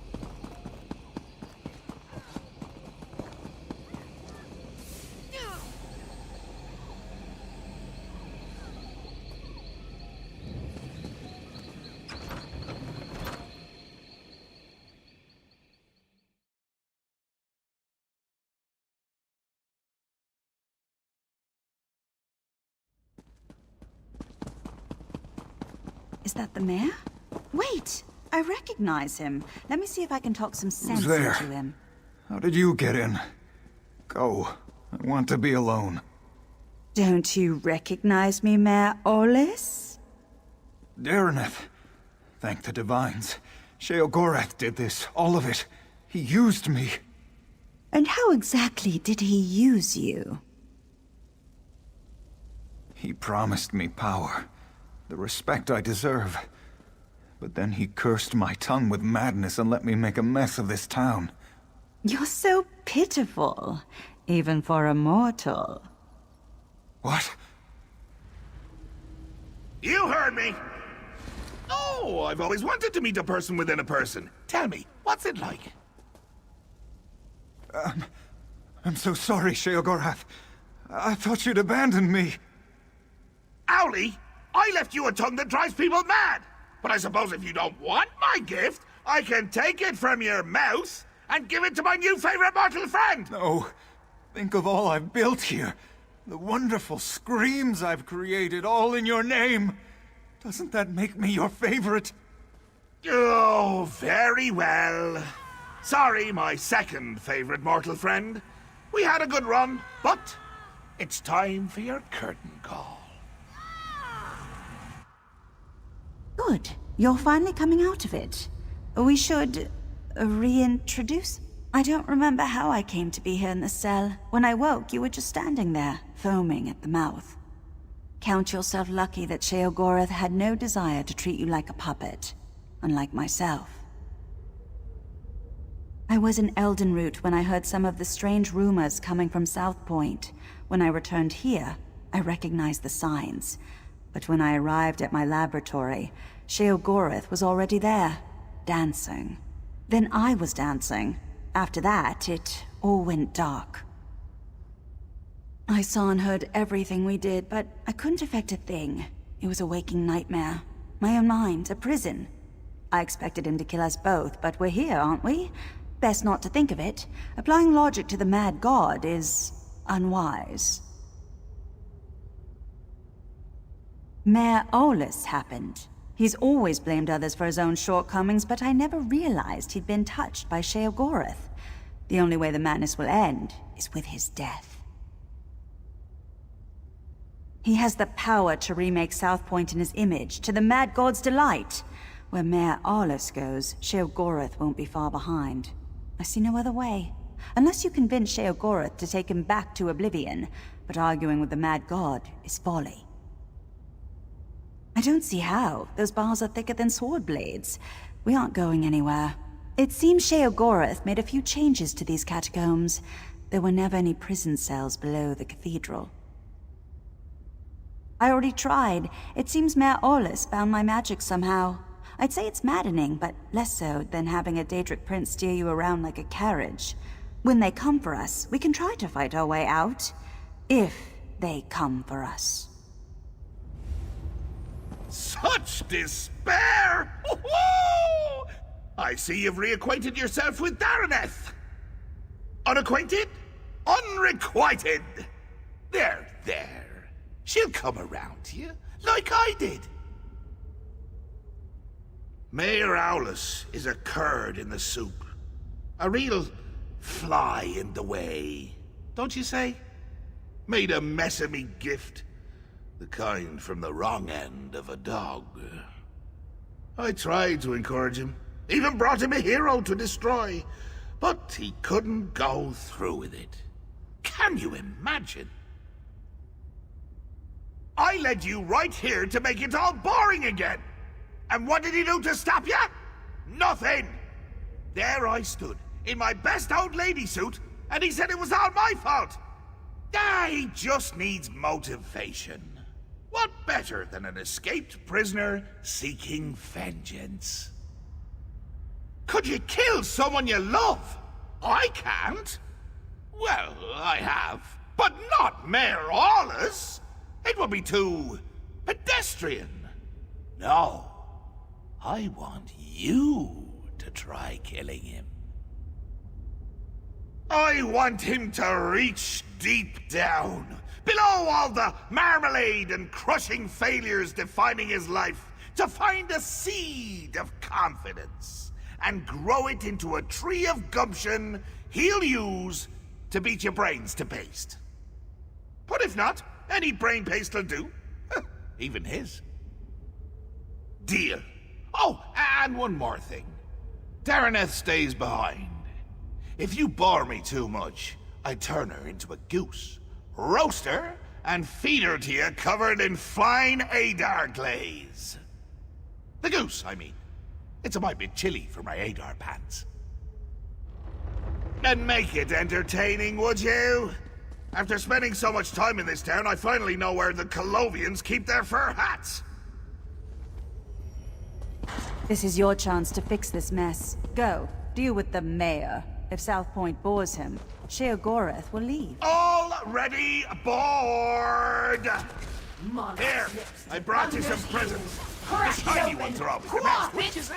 Is that the mayor? Wait! I recognize him. Let me see if I can talk some sense there? into him. How did you get in? Go. I want to be alone. Don't you recognize me, Mayor Olis? Dareneth. Thank the Divines. Sheogorath did this, all of it. He used me. And how exactly did he use you? He promised me power. The respect I deserve. But then he cursed my tongue with madness and let me make a mess of this town. You're so pitiful, even for a mortal. What? You heard me! Oh, I've always wanted to meet a person within a person. Tell me, what's it like? I'm so sorry, Sheogorath. I thought you'd abandoned me. Owlie, I left you a tongue that drives people mad. But I suppose if you don't want my gift, I can take it from your mouth and give it to my new favorite mortal friend. No. Think of all I've built here. The wonderful screams I've created, all in your name. Doesn't that make me your favorite? Oh, very well. Sorry, my second favorite mortal friend. We had a good run, but it's time for your curtain call. Good. You're finally coming out of it. We should reintroduce? I don't remember how I came to be here in the cell. When I woke, you were just standing there, foaming at the mouth. Count yourself lucky that Sheogorath had no desire to treat you like a puppet, unlike myself. I was in Eldenroot when I heard some of the strange rumors coming from South Point. When I returned here, I recognized the signs. But when I arrived at my laboratory, Sheogorath was already there, dancing. Then I was dancing. After that, it all went dark. I saw and heard everything we did, but I couldn't affect a thing. It was a waking nightmare. My own mind, a prison. I expected him to kill us both, but we're here, aren't we? Best not to think of it. Applying logic to the mad god is unwise. Mayor Olus happened. He's always blamed others for his own shortcomings, but I never realized he'd been touched by Sheogorath. The only way the madness will end is with his death. He has the power to remake South Point in his image, to the mad god's delight. Where Mayor Olus goes, Sheogorath won't be far behind. I see no other way. Unless you convince Sheogorath to take him back to oblivion, but arguing with the mad god is folly. I don't see how. Those bars are thicker than sword blades. We aren't going anywhere. It seems Sheogorath made a few changes to these catacombs. There were never any prison cells below the cathedral. I already tried. It seems Mayor Olus found my magic somehow. I'd say it's maddening, but less so than having a Daedric prince steer you around like a carriage. When they come for us, we can try to fight our way out. If they come for us. Such despair! Woo-hoo! I see you've reacquainted yourself with Daraneth. Unacquainted? Unrequited. There. She'll come around to you, like I did. Mayor Aulus is a curd in the soup. A real fly in the way, don't you say? Made a mess of me gift. The kind from the wrong end of a dog. I tried to encourage him. Even brought him a hero to destroy. But he couldn't go through with it. Can you imagine? I led you right here to make it all boring again. And what did he do to stop you? Nothing! There I stood, in my best old lady suit, and he said it was all my fault. He just needs motivation. What better than an escaped prisoner seeking vengeance? Could you kill someone you love? I can't. Well, I have, but not Mayor Aulus. It would be too pedestrian. No, I want you to try killing him. I want him to reach deep down, below all the marmalade and crushing failures defining his life, to find a seed of confidence and grow it into a tree of gumption he'll use to beat your brains to paste. But if not, any brain paste will do. Even his. Deal. Oh, and one more thing. Daraneth stays behind. If you bore me too much, I turn her into a goose, roast her, and feed her to you covered in fine Adar glaze. The goose, I mean. It's a mite bit chilly for my Adar pants. And make it entertaining, would you? After spending so much time in this town, I finally know where the Colovians keep their fur hats. This is your chance to fix this mess. Go, deal with the mayor. If South Point bores him, Sheogorath will leave. Already aboard! Here, I brought you some presents. The shiny ones are always the best. What you say?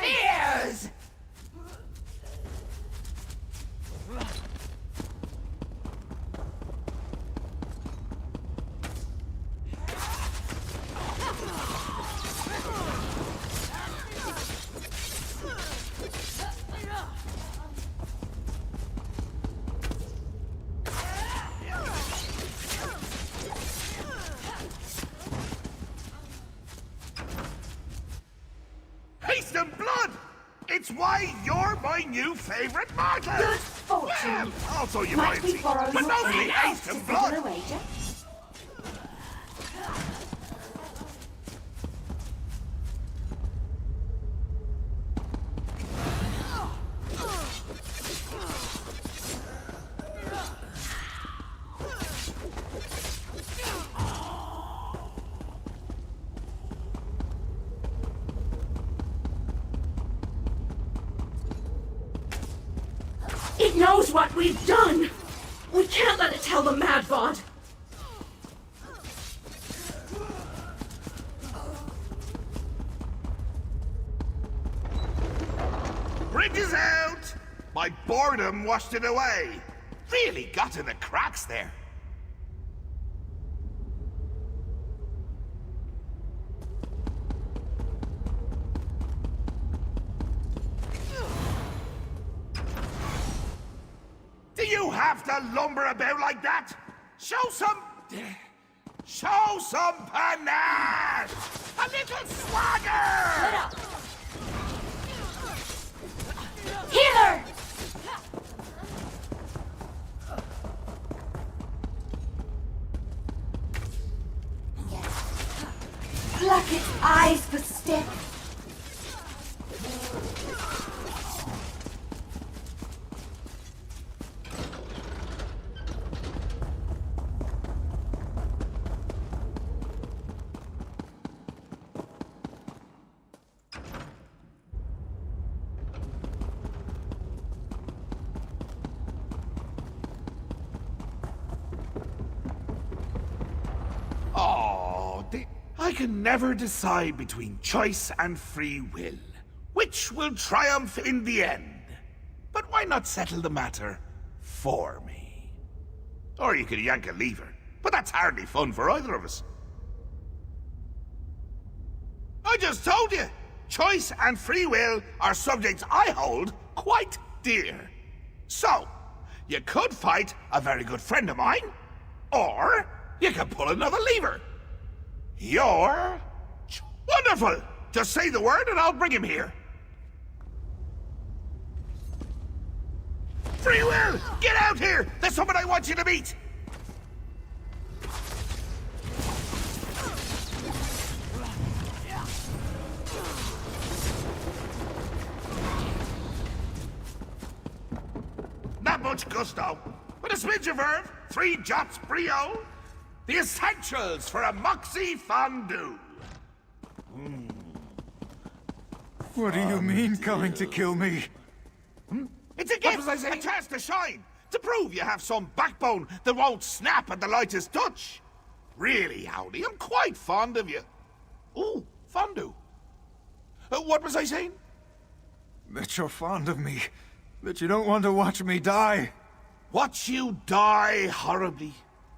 Haste and blood! It's why you're my new favorite martyr! Good fortune! Well, also your Might we loyalty, borrow but your mostly aid haste to and settle blood! a wager? It knows what we've done! We can't let it tell the Madvod! Bridge is out! My boredom washed it away. Really got in the cracks there. Do you have to lumber about like that? Show some panache! A little swagger! Let up! Healer! Pluck its eyes for stick! I can never decide between choice and free will. Which will triumph in the end? But why not settle the matter for me? Or you could yank a lever, but that's hardly fun for either of us. I just told you, choice and free will are subjects I hold quite dear. So, you could fight a very good friend of mine, or you could pull another lever. You're wonderful! Just say the word and I'll bring him here. Free will! Get out here! There's someone I want you to meet! Not much gusto, but a smidge of verve, 3 jots brio, the essentials for a moxie fondue. What do you mean, coming to kill me? It's a gift, a chance to shine, to prove you have some backbone that won't snap at the lightest touch. Really, Howdy, I'm quite fond of you. Ooh, fondue. What was I saying? That you're fond of me. That you don't want to watch me die. Watch you die horribly,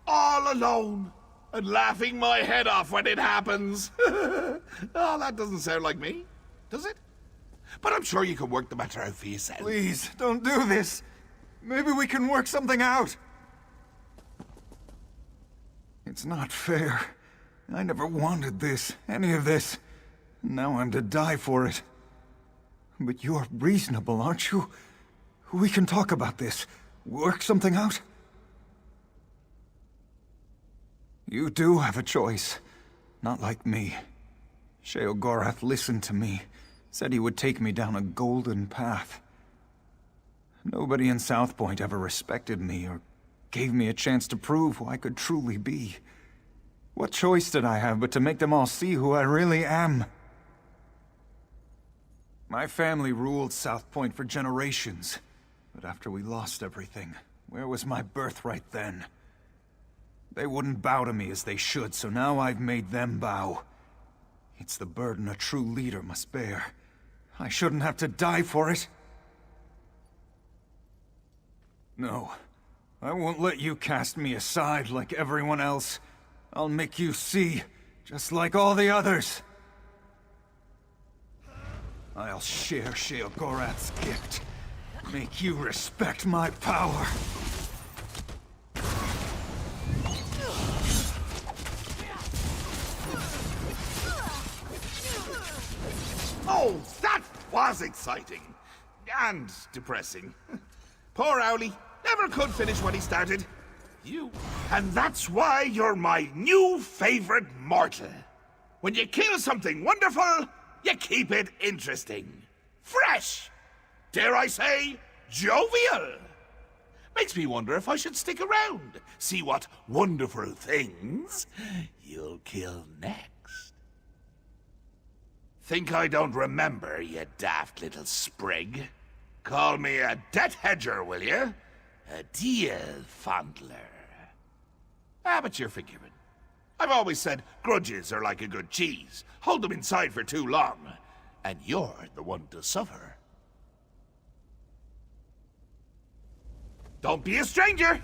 all alone, and laughing my head off when it happens. Oh, that doesn't sound like me, does it? But I'm sure you can work the matter out for yourself. Please, don't do this. Maybe we can work something out. It's not fair. I never wanted this, any of this. Now I'm to die for it. But you're reasonable, aren't you? We can talk about this. Work something out. You do have a choice. Not like me. Sheogorath listened to me. Said he would take me down a golden path. Nobody in South Point ever respected me or gave me a chance to prove who I could truly be. What choice did I have but to make them all see who I really am? My family ruled South Point for generations. But after we lost everything, where was my birthright then? They wouldn't bow to me as they should, so now I've made them bow. It's the burden a true leader must bear. I shouldn't have to die for it. No, I won't let you cast me aside like everyone else. I'll make you see, just like all the others. I'll share Sheogorath's gift. Make you respect my power. Oh, that was exciting. And depressing. Poor Owlie. Never could finish what he started. And that's why you're my new favorite mortal. When you kill something wonderful, you keep it interesting. Fresh! Dare I say, jovial! Makes me wonder if I should stick around, see what wonderful things you'll kill next. Think I don't remember, you daft little sprig? Call me a debt hedger, will you? A deal fondler. But you're forgiven. I've always said grudges are like a good cheese. Hold them inside for too long, and you're the one to suffer. Don't be a stranger!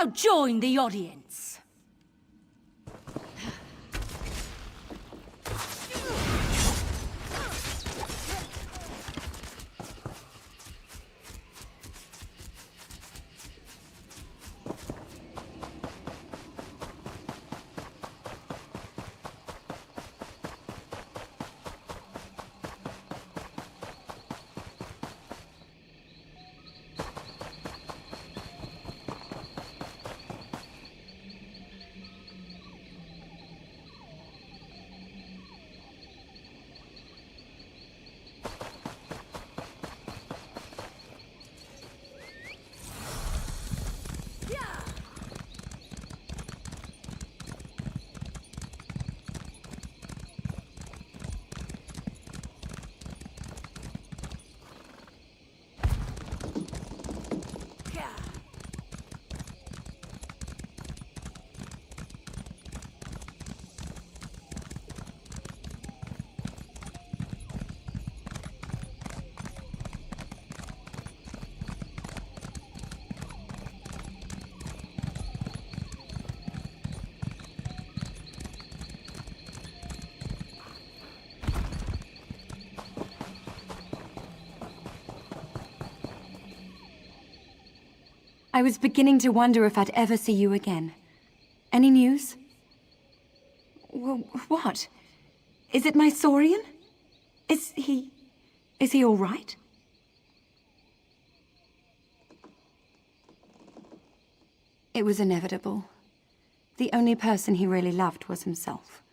Now join the audience. I was beginning to wonder if I'd ever see you again. Any news? What? Is it my Saurian? Is he all right? It was inevitable. The only person he really loved was himself.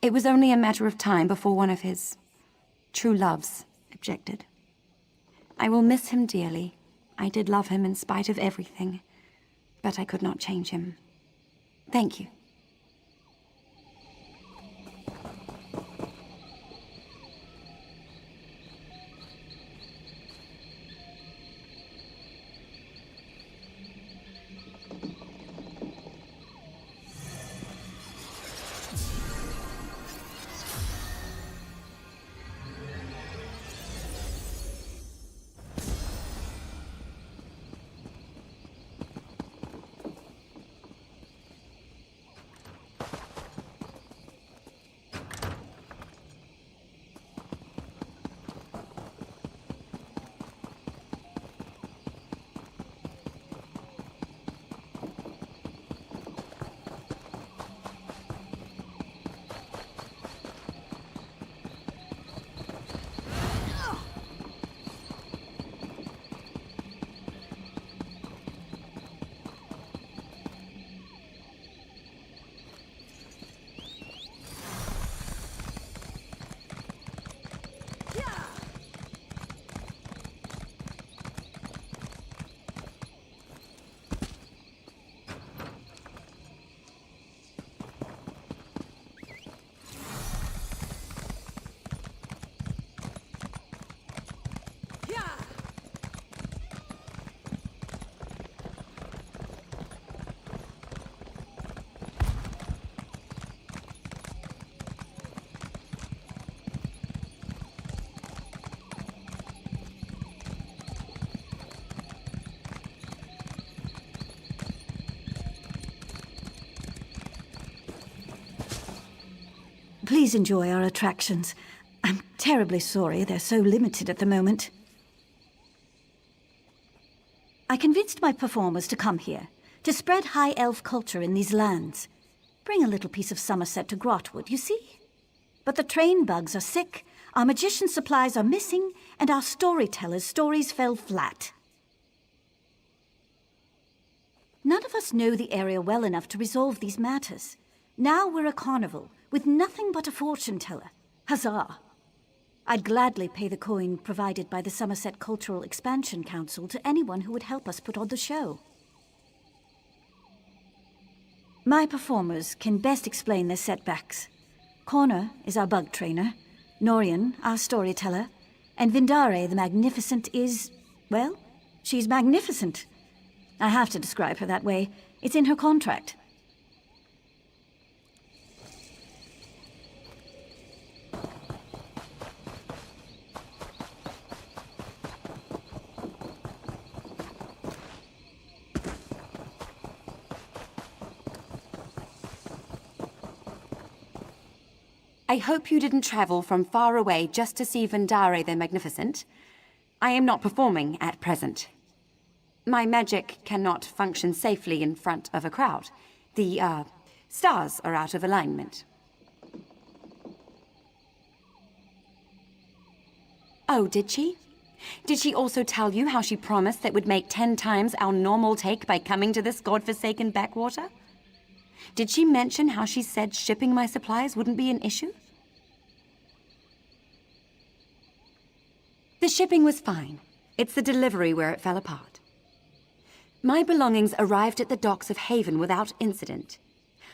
It was only a matter of time before one of his true loves objected. I will miss him dearly. I did love him in spite of everything, but I could not change him. Thank you. Please enjoy our attractions. I'm terribly sorry they're so limited at the moment. I convinced my performers to come here, to spread high elf culture in these lands. Bring a little piece of Somerset to Grahtwood, you see? But the train bugs are sick, our magician supplies are missing, and our storytellers' stories fell flat. None of us know the area well enough to resolve these matters. Now we're a carnival, with nothing but a fortune teller. Huzzah! I'd gladly pay the coin provided by the Somerset Cultural Expansion Council to anyone who would help us put on the show. My performers can best explain their setbacks. Connor is our bug trainer, Norian, our storyteller, and Vindare the Magnificent is, well, she's magnificent. I have to describe her that way. It's in her contract. I hope you didn't travel from far away just to see Vendare the Magnificent. I am not performing at present. My magic cannot function safely in front of a crowd. The, stars are out of alignment. Oh, did she? Did she also tell you how she promised that would make 10 times our normal take by coming to this godforsaken backwater? Did she mention how she said shipping my supplies wouldn't be an issue? The shipping was fine. It's the delivery where it fell apart. My belongings arrived at the docks of Haven without incident.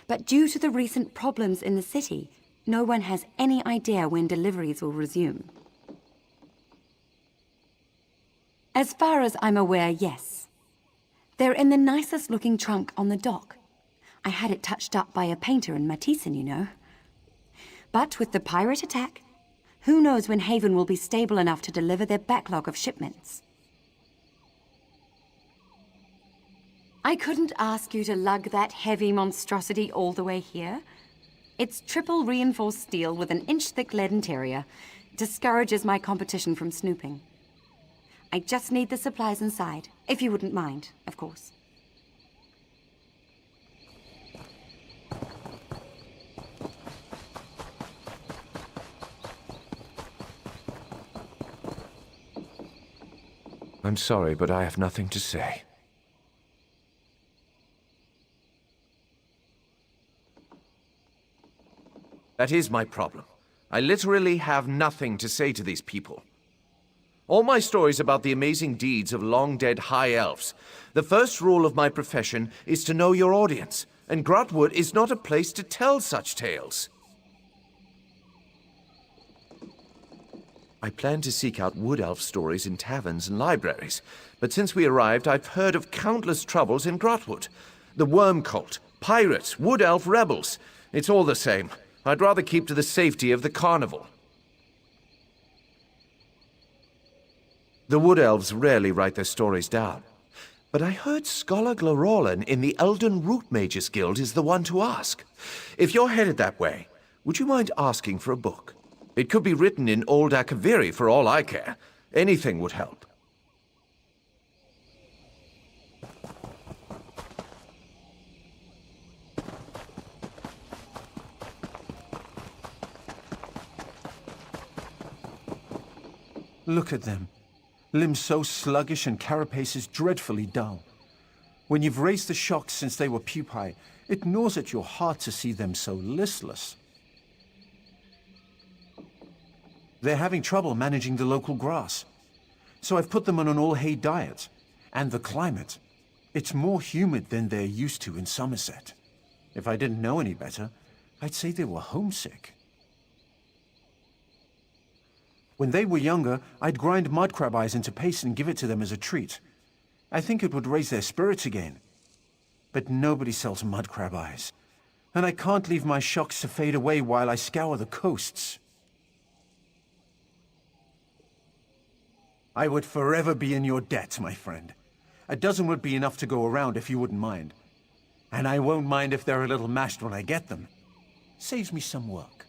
But due to the recent problems in the city, no one has any idea when deliveries will resume. As far as I'm aware, yes. They're in the nicest looking trunk on the dock. I had it touched up by a painter in Matisen, you know. But with the pirate attack, who knows when Haven will be stable enough to deliver their backlog of shipments. I couldn't ask you to lug that heavy monstrosity all the way here. It's triple reinforced steel with an inch-thick lead interior. Discourages my competition from snooping. I just need the supplies inside, if you wouldn't mind, of course. I'm sorry, but I have nothing to say. That is my problem. I literally have nothing to say to these people. All my stories about the amazing deeds of long-dead high elves. The first rule of my profession is to know your audience, and Grahtwood is not a place to tell such tales. I plan to seek out wood elf stories in taverns and libraries, but since we arrived, I've heard of countless troubles in Grahtwood. The worm cult, pirates, wood elf rebels. It's all the same. I'd rather keep to the safety of the carnival. The wood elves rarely write their stories down, but I heard Scholar Glorolin in the Elden Root Mages Guild is the one to ask. If you're headed that way, would you mind asking for a book? It could be written in Old Akaviri for all I care. Anything would help. Look at them. Limbs so sluggish and carapaces dreadfully dull. When you've raised the shocks since they were pupae, it gnaws at your heart to see them so listless. They're having trouble managing the local grass. So I've put them on an all-hay diet. And the climate. It's more humid than they're used to in Somerset. If I didn't know any better, I'd say they were homesick. When they were younger, I'd grind mudcrab eyes into paste and give it to them as a treat. I think it would raise their spirits again. But nobody sells mudcrab eyes. And I can't leave my shocks to fade away while I scour the coasts. I would forever be in your debt, my friend. A dozen would be enough to go around if you wouldn't mind. And I won't mind if they're a little mashed when I get them. Saves me some work.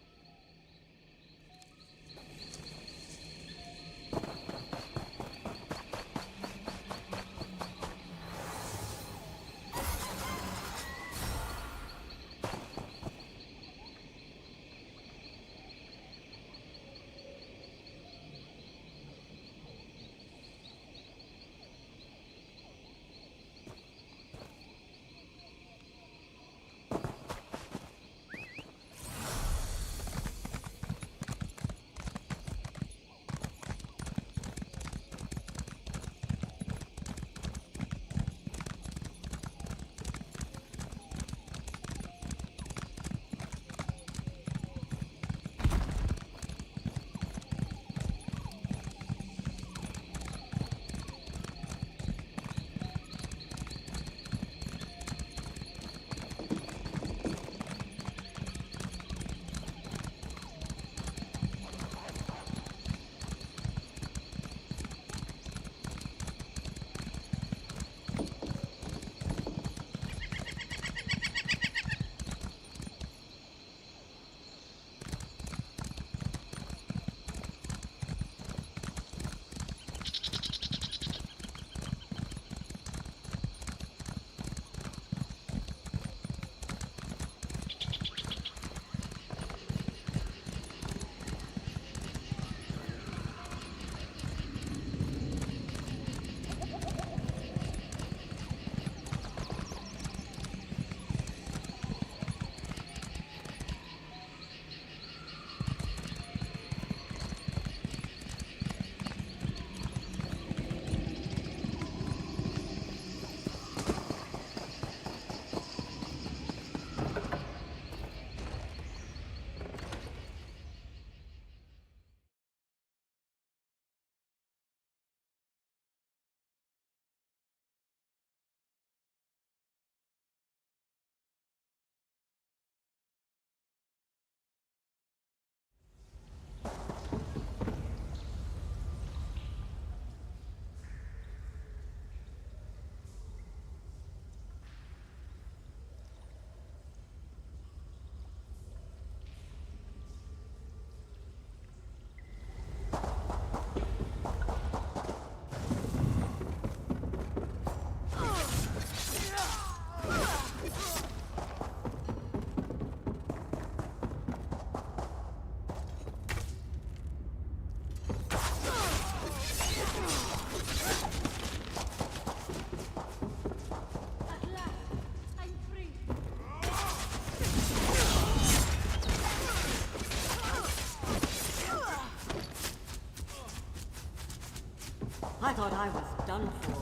thought I was done for.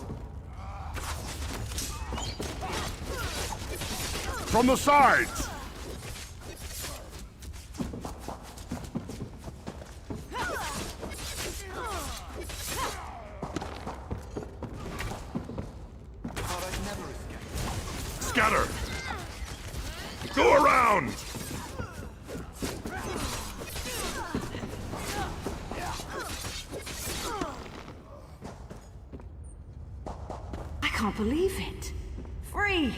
From the sides! Scatter! Go around! I can't believe it. Free!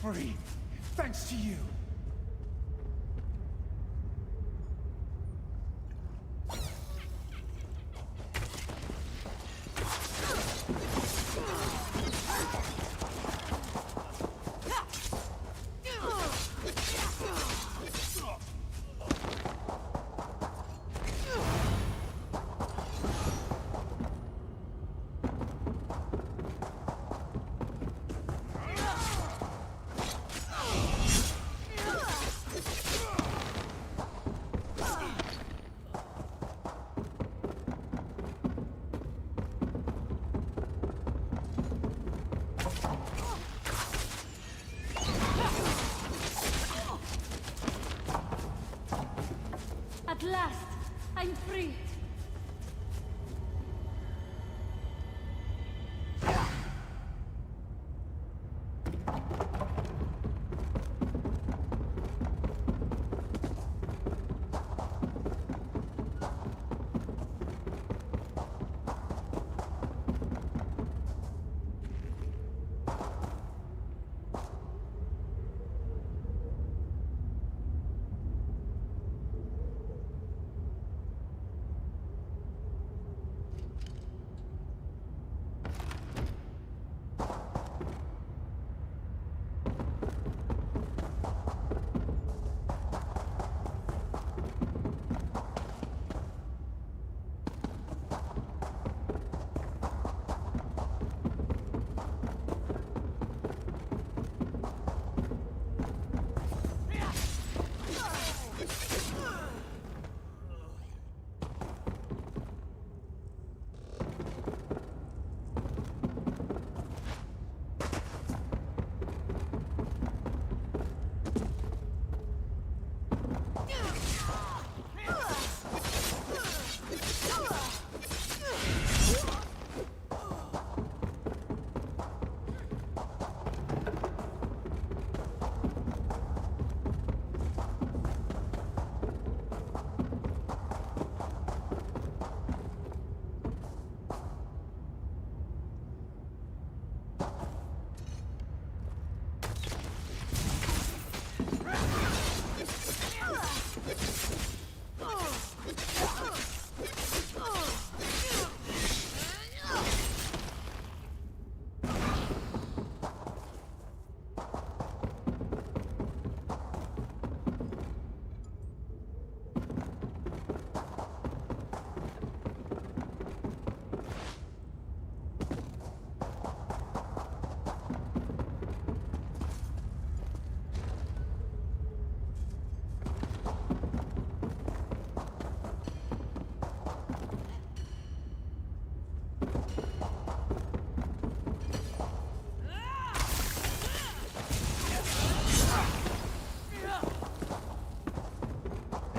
Free. Thanks to you. At last, I'm free.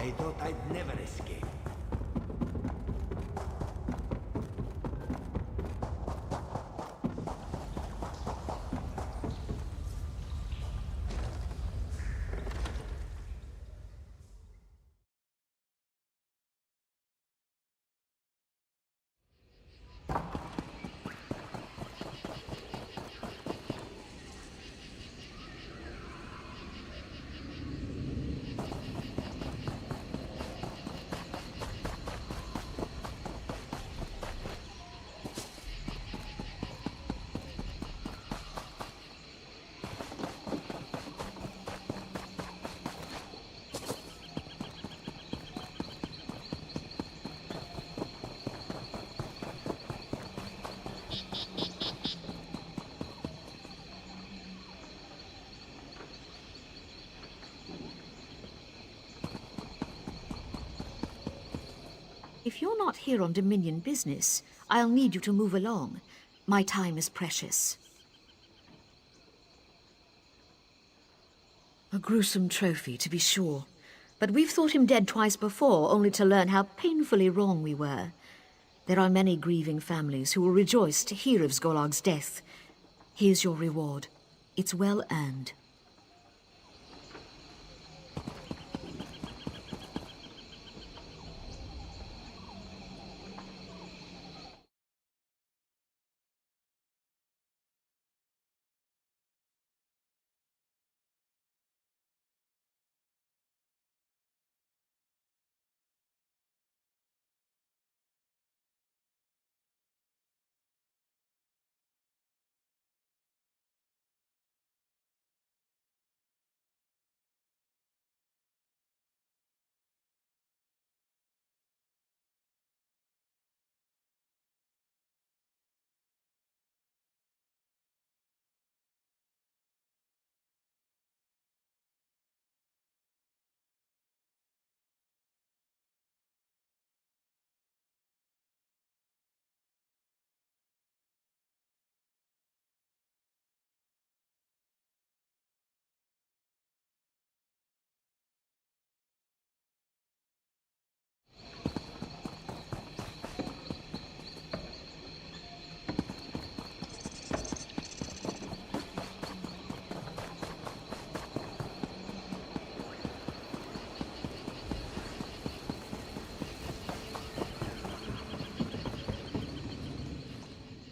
They thought I'd never escape. if you're not here on Dominion business, I'll need you to move along. My time is precious. A gruesome trophy, to be sure. But we've thought him dead twice before, only to learn how painfully wrong we were. There are many grieving families who will rejoice to hear of Zgolag's death. Here's your reward. It's well earned.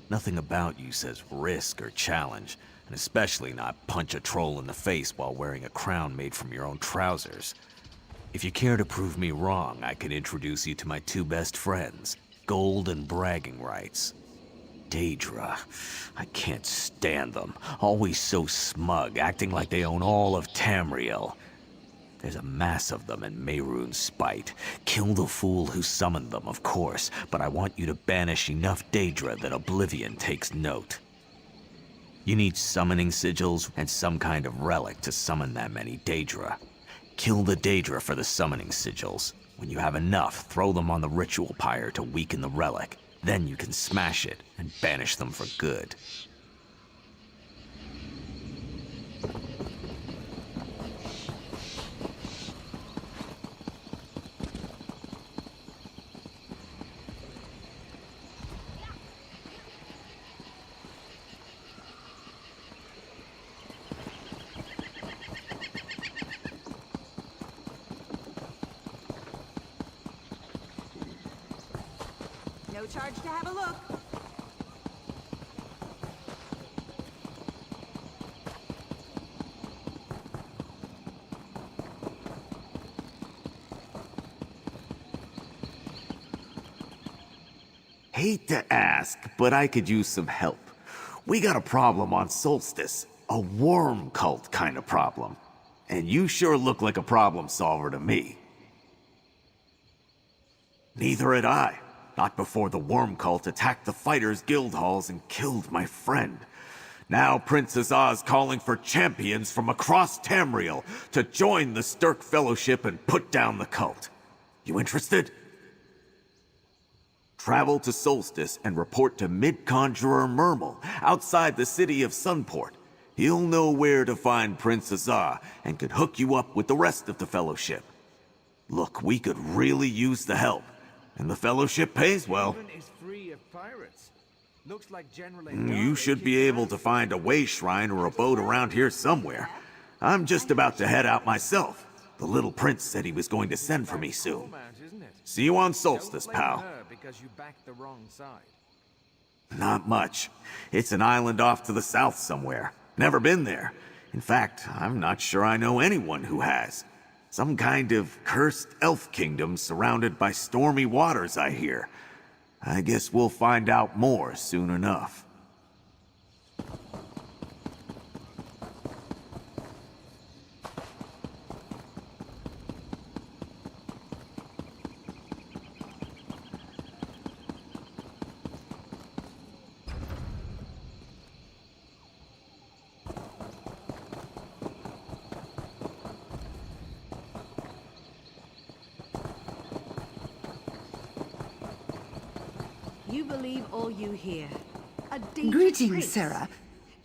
Nothing about you says risk or challenge, and especially not punch a troll in the face while wearing a crown made from your own trousers. If you care to prove me wrong, I can introduce you to my two best friends, Gold and Bragging Rights. Daedra. I can't stand them. Always so smug, acting like they own all of Tamriel. There's a mass of them in Mehrunes spite. Kill the fool who summoned them, of course, but I want you to banish enough Daedra that Oblivion takes note. You need summoning sigils and some kind of relic to summon that many Daedra. Kill the Daedra for the summoning sigils. When you have enough, throw them on the ritual pyre to weaken the relic. Then you can smash it and banish them for good. No charge to have a look. Hate to ask, but I could use some help. We got a problem on Solstice. A worm cult kind of problem. And you sure look like a problem solver to me. Neither had I. Not before the worm cult attacked the fighters' guild halls and killed my friend. Now Princess Oz calling for champions from across Tamriel to join the Stirk Fellowship and put down the cult. You interested? Travel to Solstice and report to Mid-Conjurer Mermal outside the city of Sunport. He'll know where to find Princess Oz and could hook you up with the rest of the Fellowship. Look, we could really use the help. And the Fellowship pays well. Is free of pirates. Looks like General You should be able to find a way shrine or a boat around here somewhere. I'm just about to head out myself. The little prince said he was going to send for me soon. See you on Solstice, pal. Because you backed the wrong side. Not much. It's an island off to the south somewhere. Never been there. In fact, I'm not sure I know anyone who has. Some kind of cursed elf kingdom surrounded by stormy waters, I hear. I guess we'll find out more soon enough. You believe all you hear. Greetings, Sarah.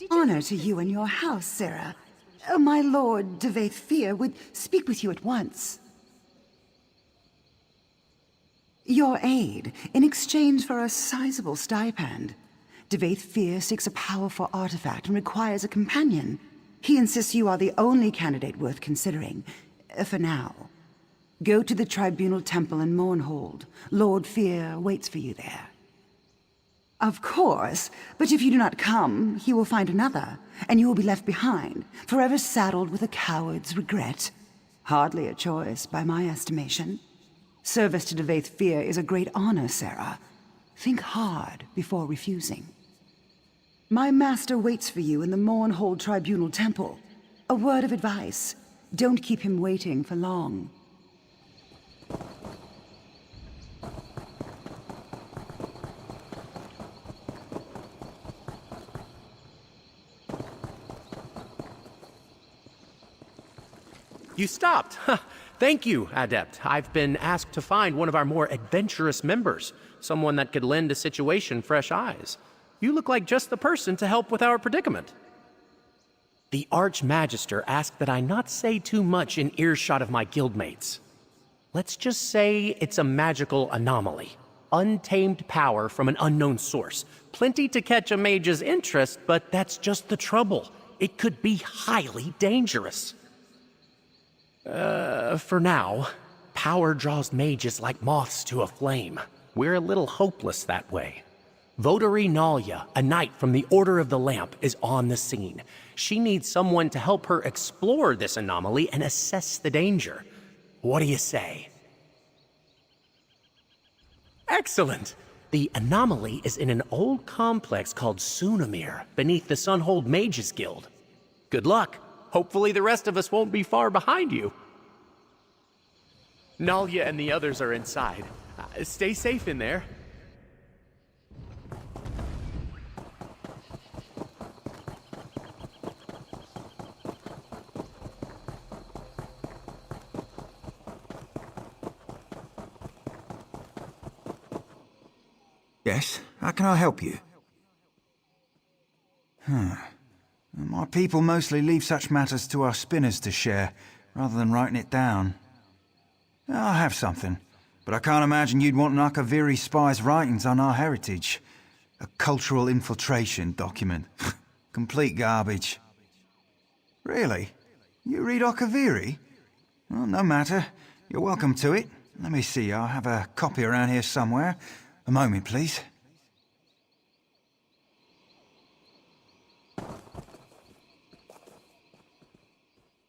Honor to you and your house, Sarah. My lord, Devaith Fear, would speak with you at once. Your aid, in exchange for a sizable stipend. Devaith Fear seeks a powerful artifact and requires a companion. He insists you are the only candidate worth considering, for now. Go to the Tribunal Temple in Mournhold. Lord Fear waits for you there. Of course, but if you do not come, he will find another, and you will be left behind, forever saddled with a coward's regret. Hardly a choice, by my estimation. Service to Devaith Fear is a great honor, Sarah. Think hard before refusing. My master waits for you in the Mournhold Tribunal Temple. A word of advice. Don't keep him waiting for long. You stopped. Thank you, Adept. I've been asked to find one of our more adventurous members, someone that could lend a situation fresh eyes. You look like just the person to help with our predicament. The Archmagister asked that I not say too much in earshot of my guildmates. Let's just say it's a magical anomaly. Untamed power from an unknown source. Plenty to catch a mage's interest, but that's just the trouble. It could be highly dangerous. For now, power draws mages like moths to a flame. We're a little hopeless that way. Votary Nalia, a knight from the Order of the Lamp, is on the scene. She needs someone to help her explore this anomaly and assess the danger. What do you say? Excellent! The anomaly is in an old complex called Sunamir, beneath the Sunhold Mages Guild. Good luck. Hopefully the rest of us won't be far behind you. Nalia and the others are inside. Stay safe in there. Yes, how can I help you? My people mostly leave such matters to our spinners to share, rather than writing it down. I have something, but I can't imagine you'd want an Akaviri spy's writings on our heritage. A cultural infiltration document. Complete garbage. Really? You read Akaviri? Well, no matter. You're welcome to it. Let me see, I'll have a copy around here somewhere. A moment, please.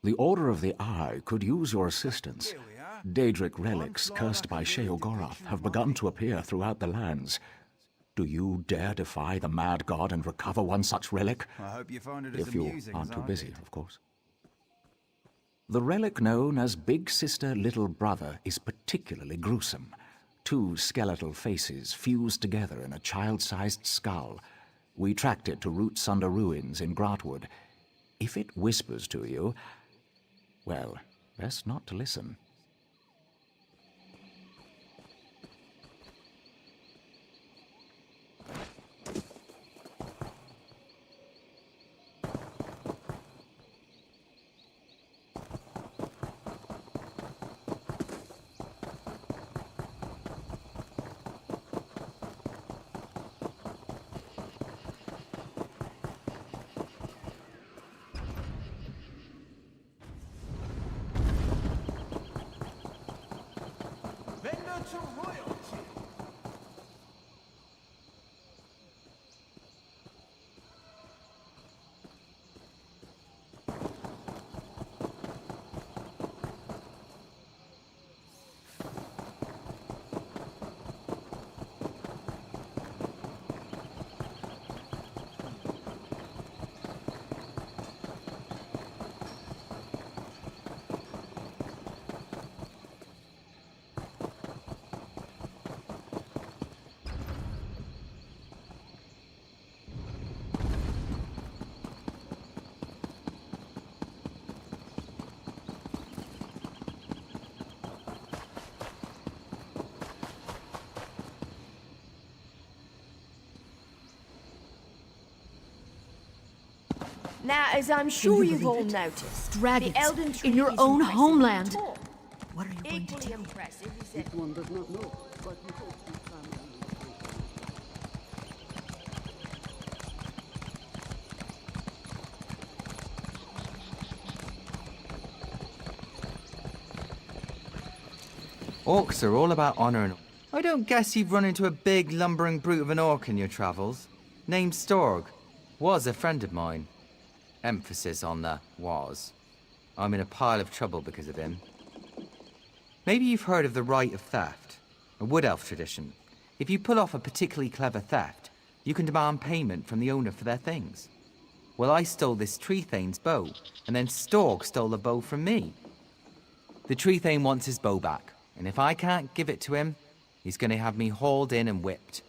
The Order of the Eye could use your assistance. Daedric relics cursed by Sheogorath have begun to appear throughout the lands. Do you dare defy the mad god and recover one such relic? I hope you find it as if you amusing aren't as too I busy, did. of course. The relic known as Big Sister Little Brother is particularly gruesome. Two skeletal faces fused together in a child-sized skull. We tracked it to roots under ruins in Grahtwood. If it whispers to you, well, best not to listen. Now, as I'm sure you've all noticed, Dragons the Elden Tree in your is own impressively homeland. tall. What are you going to Equally do? impressive is that One does not know, but we hope Orcs are all about honor and... I don't guess you've run into a big, lumbering brute of an orc in your travels. Named Storg. Was a friend of mine. Emphasis on the was. I'm in a pile of trouble because of him. Maybe you've heard of the Rite of Theft, a wood elf tradition. If you pull off a particularly clever theft, you can demand payment from the owner for their things. Well, I stole this tree thane's bow, and then Storg stole the bow from me. The tree thane wants his bow back, and if I can't give it to him, he's going to have me hauled in and whipped.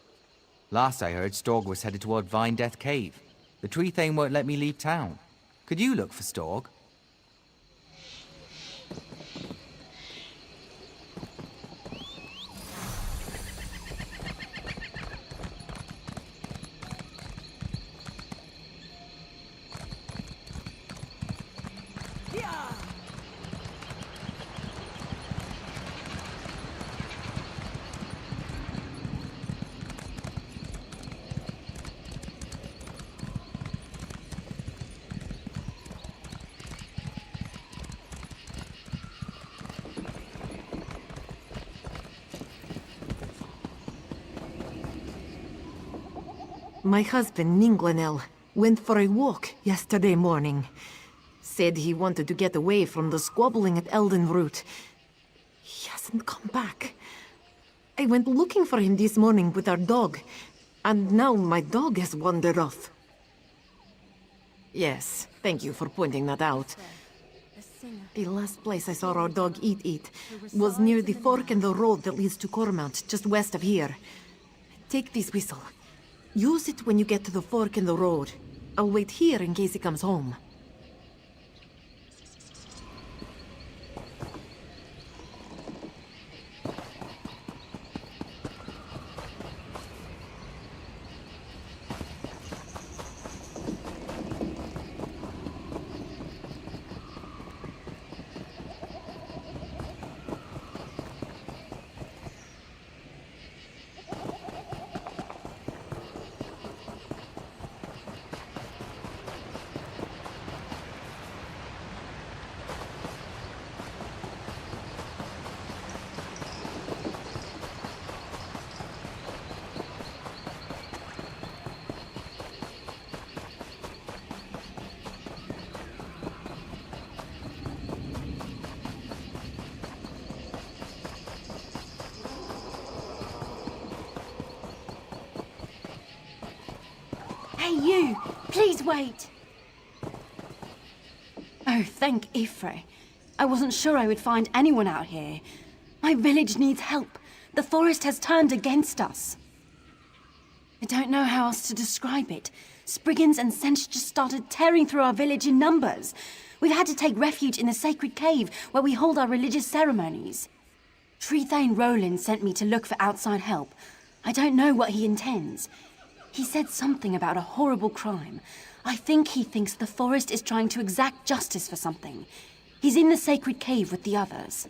Last I heard, Storg was headed toward Vine Death Cave. The tree thane won't let me leave town. Could you look for Storg? My husband, Ninglenel, went for a walk yesterday morning. Said he wanted to get away from the squabbling at Eldenroot. He hasn't come back. I went looking for him this morning with our dog, and now my dog has wandered off. Yes, thank you for pointing that out. The last place I saw our dog eat was near the fork in the road that leads to Cormount, just west of here. Take this whistle. Use it when you get to the fork in the road. I'll wait here in case he comes home. Hey, you! Please wait! Oh, thank Ifre. I wasn't sure I would find anyone out here. My village needs help. The forest has turned against us. I don't know how else to describe it. Spriggans and Sench just started tearing through our village in numbers. We've had to take refuge in the sacred cave where we hold our religious ceremonies. Tree Thane Roland sent me to look for outside help. I don't know what he intends. He said something about a horrible crime. I think he thinks the forest is trying to exact justice for something. He's in the sacred cave with the others.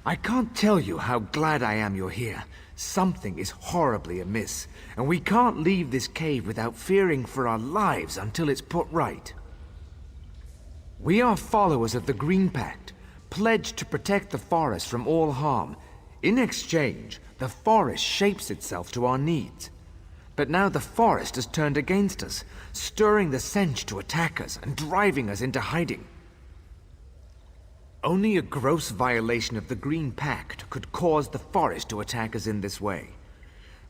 I can't tell you how glad I am you're here. Something is horribly amiss, and we can't leave this cave without fearing for our lives until it's put right. We are followers of the Green Pact, pledged to protect the forest from all harm. In exchange, the forest shapes itself to our needs. But now the forest has turned against us, stirring the Sench to attack us and driving us into hiding. Only a gross violation of the Green Pact could cause the forest to attack us in this way.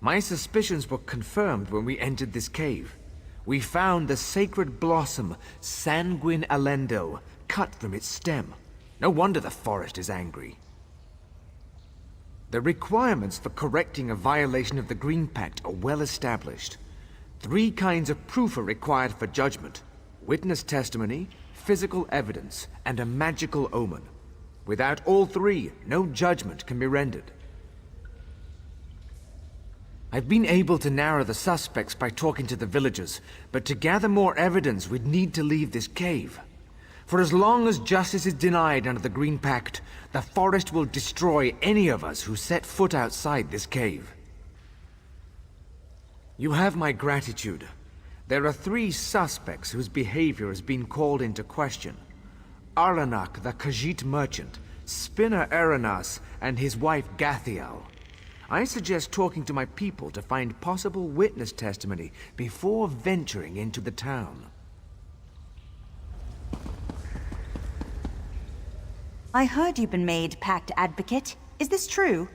My suspicions were confirmed when we entered this cave. We found the sacred blossom, Sanguine Alendo, cut from its stem. No wonder the forest is angry. The requirements for correcting a violation of the Green Pact are well established. 3 kinds of proof are required for judgment: witness testimony, physical evidence, and a magical omen. Without all 3, no judgment can be rendered. I've been able to narrow the suspects by talking to the villagers, but to gather more evidence we'd need to leave this cave. For as long as justice is denied under the Green Pact, the forest will destroy any of us who set foot outside this cave. You have my gratitude. There are 3 suspects whose behavior has been called into question. Arlanak, the Khajiit merchant, Spinner Aranas, and his wife Gathiel. I suggest talking to my people to find possible witness testimony before venturing into the town. I heard you've been made Pact Advocate. Is this true?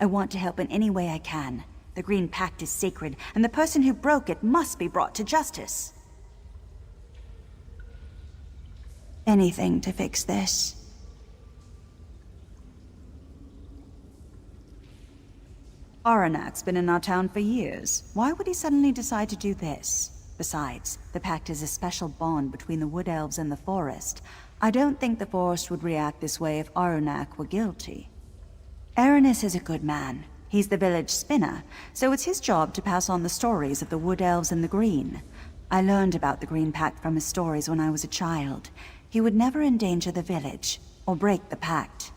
I want to help in any way I can. The Green Pact is sacred, and the person who broke it must be brought to justice. Anything to fix this. Aranak's been in our town for years. Why would he suddenly decide to do this? Besides, the Pact is a special bond between the Wood Elves and the Forest. I don't think the Forest would react this way if Aranak were guilty. Aranis is a good man. He's the village spinner, so it's his job to pass on the stories of the Wood Elves and the Green. I learned about the Green Pact from his stories when I was a child. He would never endanger the village, or break the pact.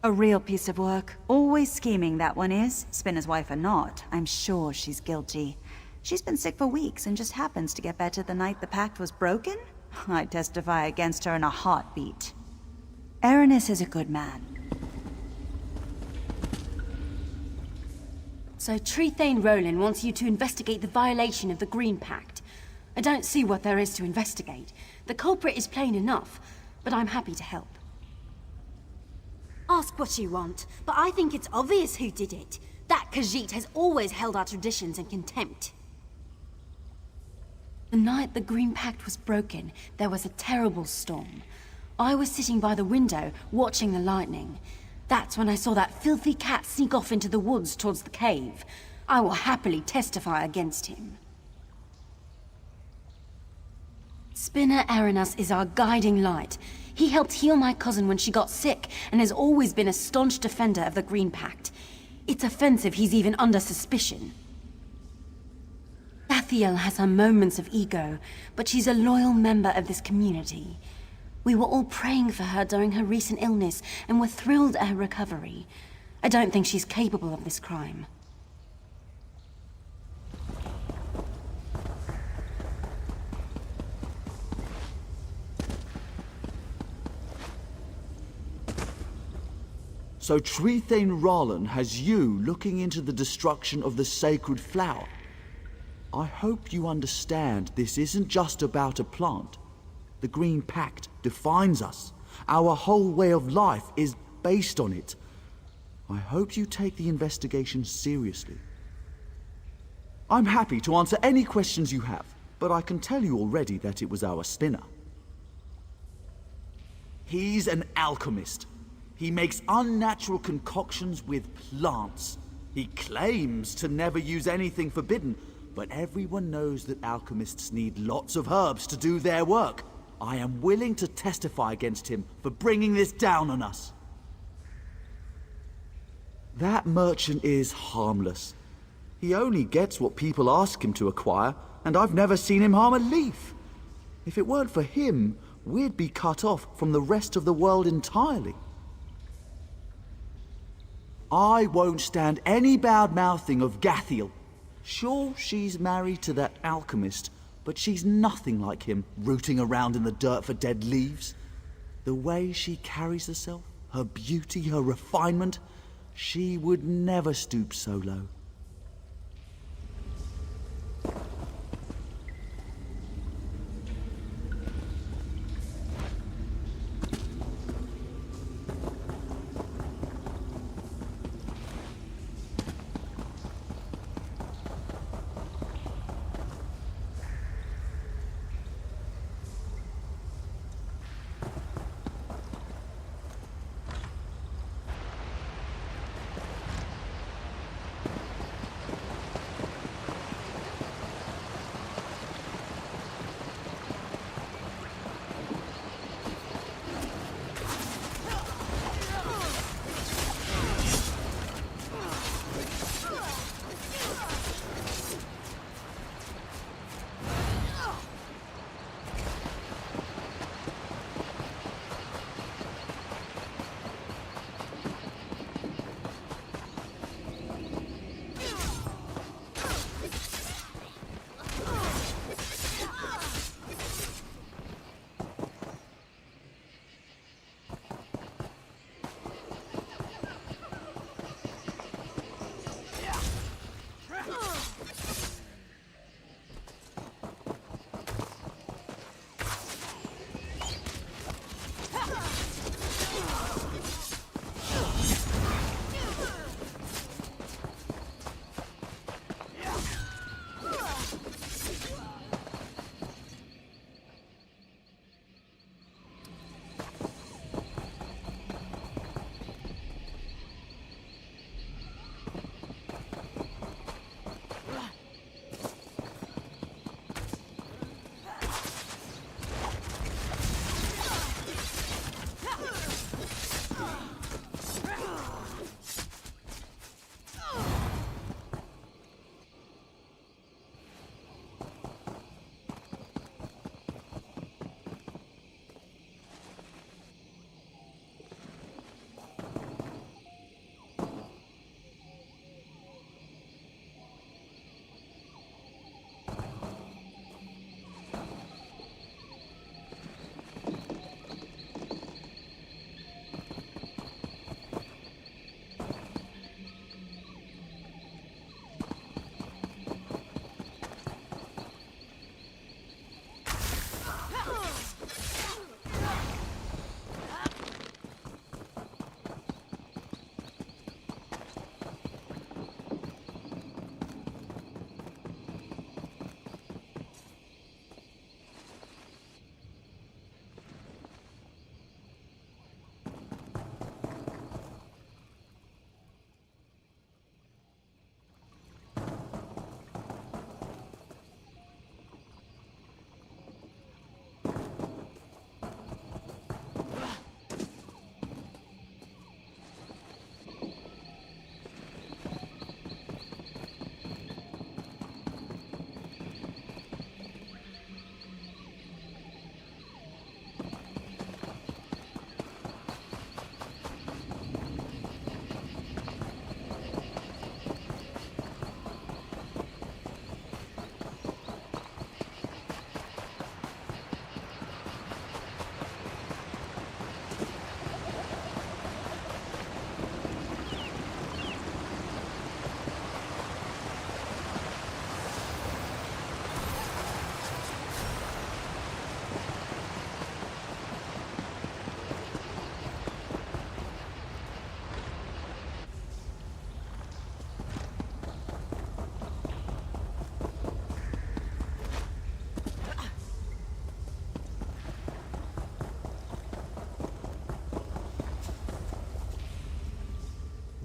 A real piece of work. Always scheming, that one is. Spinner's wife or not, I'm sure she's guilty. She's been sick for weeks and just happens to get better the night the pact was broken? I'd testify against her in a heartbeat. Aranis is a good man. So Trethane Roland wants you to investigate the violation of the Green Pact. I don't see what there is to investigate. The culprit is plain enough, but I'm happy to help. Ask what you want, but I think it's obvious who did it. That Khajiit has always held our traditions in contempt. The night the Green Pact was broken, there was a terrible storm. I was sitting by the window, watching the lightning. That's when I saw that filthy cat sneak off into the woods towards the cave. I will happily testify against him. Spinner Aranas is our guiding light. He helped heal my cousin when she got sick, and has always been a staunch defender of the Green Pact. It's offensive he's even under suspicion. Gathiel has her moments of ego, but she's a loyal member of this community. We were all praying for her during her recent illness, and were thrilled at her recovery. I don't think she's capable of this crime. So Trethane Roland has you looking into the destruction of the sacred flower. I hope you understand this isn't just about a plant. The Green Pact defines us. Our whole way of life is based on it. I hope you take the investigation seriously. I'm happy to answer any questions you have, but I can tell you already that it was our spinner. He's an alchemist. He makes unnatural concoctions with plants. He claims to never use anything forbidden, but everyone knows that alchemists need lots of herbs to do their work. I am willing to testify against him for bringing this down on us. That merchant is harmless. He only gets what people ask him to acquire, and I've never seen him harm a leaf. If it weren't for him, we'd be cut off from the rest of the world entirely. I won't stand any bad-mouthing of Gathiel. Sure, she's married to that alchemist, but she's nothing like him, rooting around in the dirt for dead leaves. The way she carries herself, her beauty, her refinement, she would never stoop so low.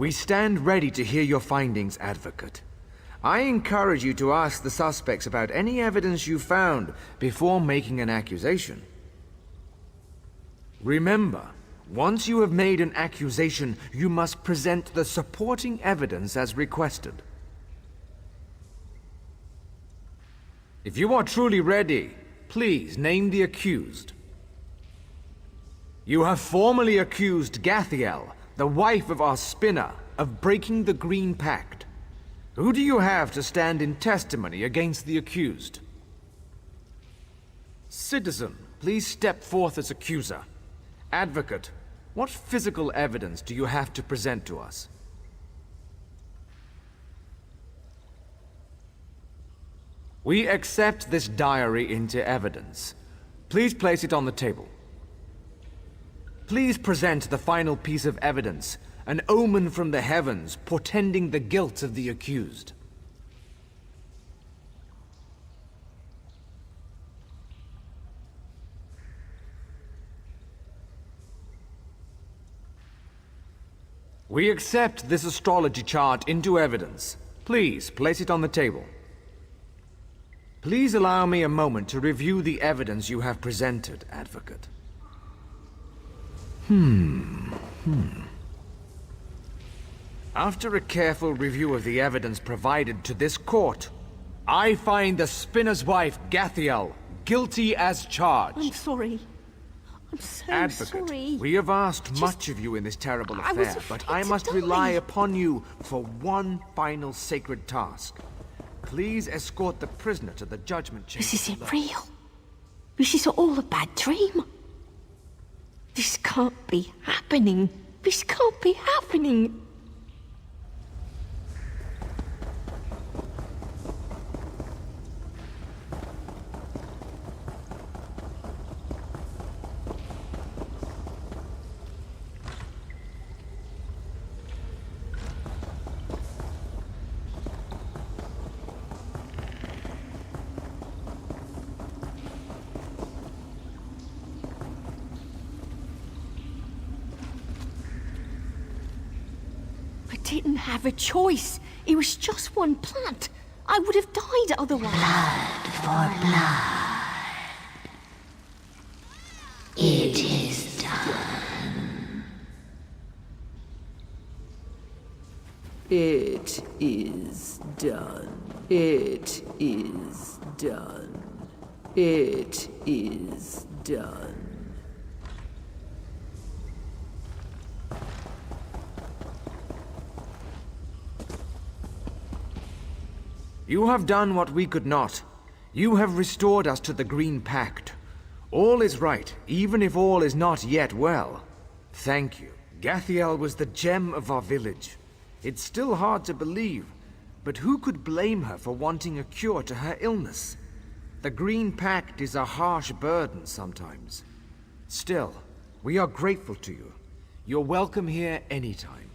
We stand ready to hear your findings, Advocate. I encourage you to ask the suspects about any evidence you found before making an accusation. Remember, once you have made an accusation, you must present the supporting evidence as requested. If you are truly ready, please name the accused. You have formally accused Gathiel, the wife of our spinner, of breaking the Green Pact. Who do you have to stand in testimony against the accused? Citizen, please step forth as accuser. Advocate, what physical evidence do you have to present to us? We accept this diary into evidence. Please place it on the table. Please present the final piece of evidence, an omen from the heavens portending the guilt of the accused. We accept this astrology chart into evidence. Please place it on the table. Please allow me a moment to review the evidence you have presented, Advocate. After a careful review of the evidence provided to this court, I find the spinner's wife, Gathiel, guilty as charged. I'm sorry. I'm so Advocate, sorry. we have asked much of you in this terrible affair, but I must rely upon you for one final sacred task. Please escort the prisoner to the judgment chamber. This isn't real. This is all a bad dream. This can't be happening. This can't be happening. I didn't have a choice. It was just one plant. I would have died otherwise. Blood for blood. It is done. It is done. It is done. It is done. You have done what we could not. You have restored us to the Green Pact. All is right, even if all is not yet well. Thank you. Gathiel was the gem of our village. It's still hard to believe, but who could blame her for wanting a cure to her illness? The Green Pact is a harsh burden sometimes. Still, we are grateful to you. You're welcome here anytime.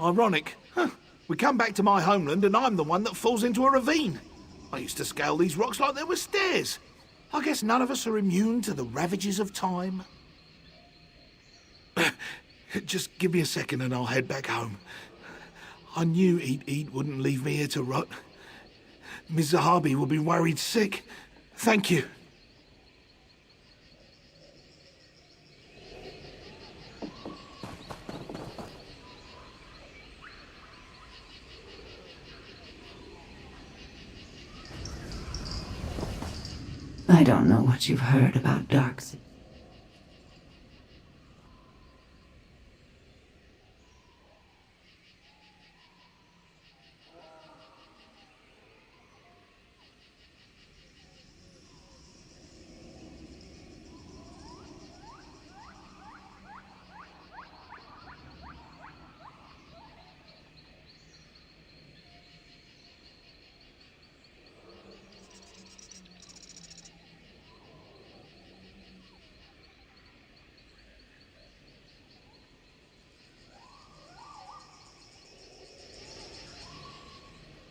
Ironic. Huh. We come back to my homeland and I'm the one that falls into a ravine. I used to scale these rocks like they were stairs. I guess none of us are immune to the ravages of time. Just give me a second and I'll head back home. I knew Eat wouldn't leave me here to rot. Ms. Zahabi will be worried sick. Thank you. I don't know what you've heard about Darkseid.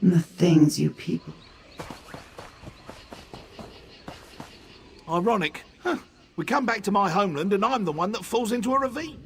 The things you people... Ironic. Huh. We come back to my homeland and I'm the one that falls into a ravine.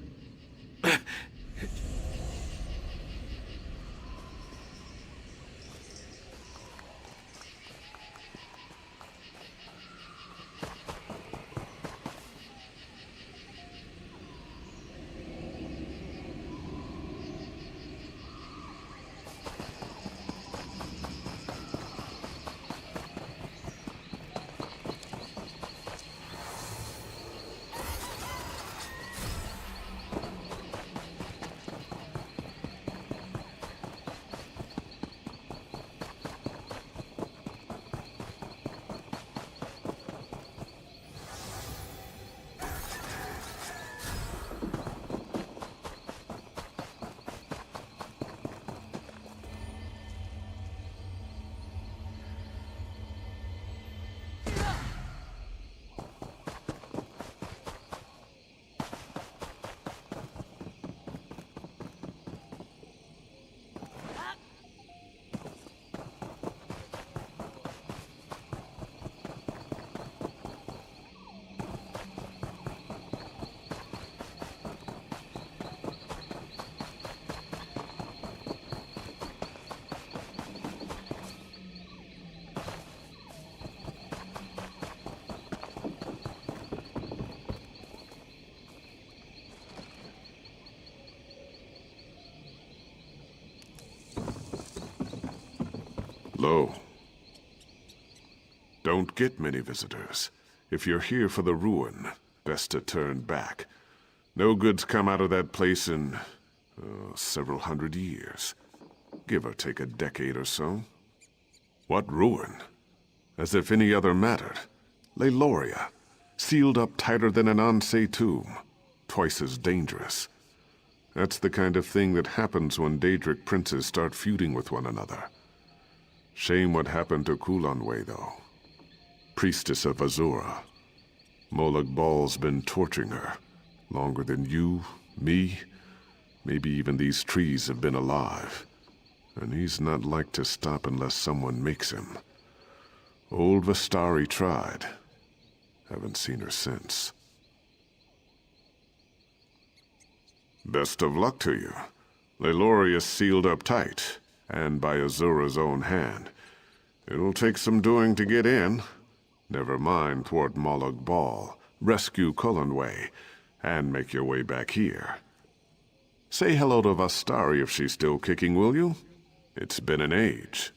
Lo. Don't get many visitors. If you're here for the ruin, best to turn back. No good's come out of that place in several hundred years. Give or take a decade or so. What ruin? As if any other mattered. Leiloria, sealed up tighter than an Ansei tomb. Twice as dangerous. That's the kind of thing that happens when Daedric princes start feuding with one another. Shame what happened to Kulanway, though. Priestess of Azura. Molag Bal's been torturing her. Longer than you, me, maybe even these trees have been alive. And he's not like to stop unless someone makes him. Old Vestari tried. Haven't seen her since. Best of luck to you. Leiloria's sealed up tight, and by Azura's own hand. It'll take some doing to get in. Never mind thwart Molag Bal, rescue Kulanway, and make your way back here. Say hello to Vestari if she's still kicking, will you? It's been an age.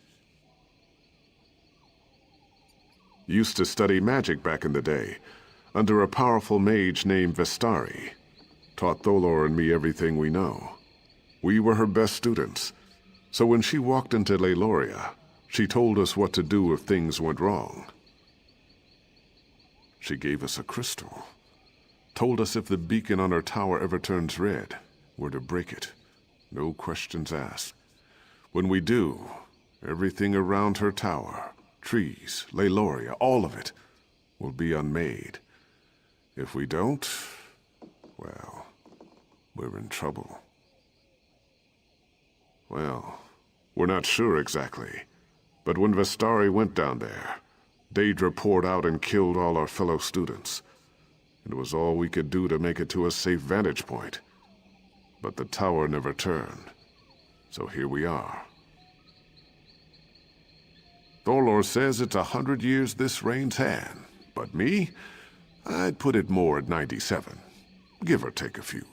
Used to study magic back in the day, under a powerful mage named Vestari. Taught Tholor and me everything we know. We were her best students, so when she walked into Leiloria, she told us what to do if things went wrong. She gave us a crystal. Told us if the beacon on her tower ever turns red, we're to break it. No questions asked. When we do, everything around her tower, trees, Leiloria, all of it, will be unmade. If we don't, well, we're in trouble. Well, we're not sure exactly. But when Vestari went down there, Daedra poured out and killed all our fellow students. It was all we could do to make it to a safe vantage point. But the tower never turned. So here we are. Thorlor says it's 100 years this reign's had. But me? I'd put it more at 97. Give or take a few.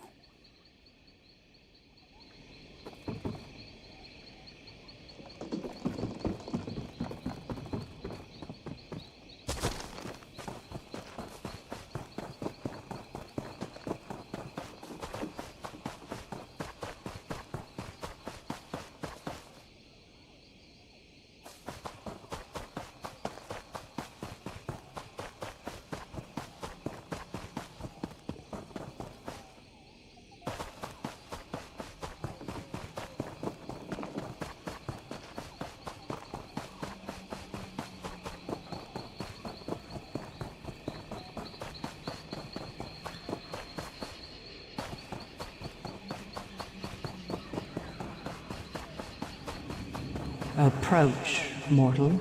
Approach, mortal.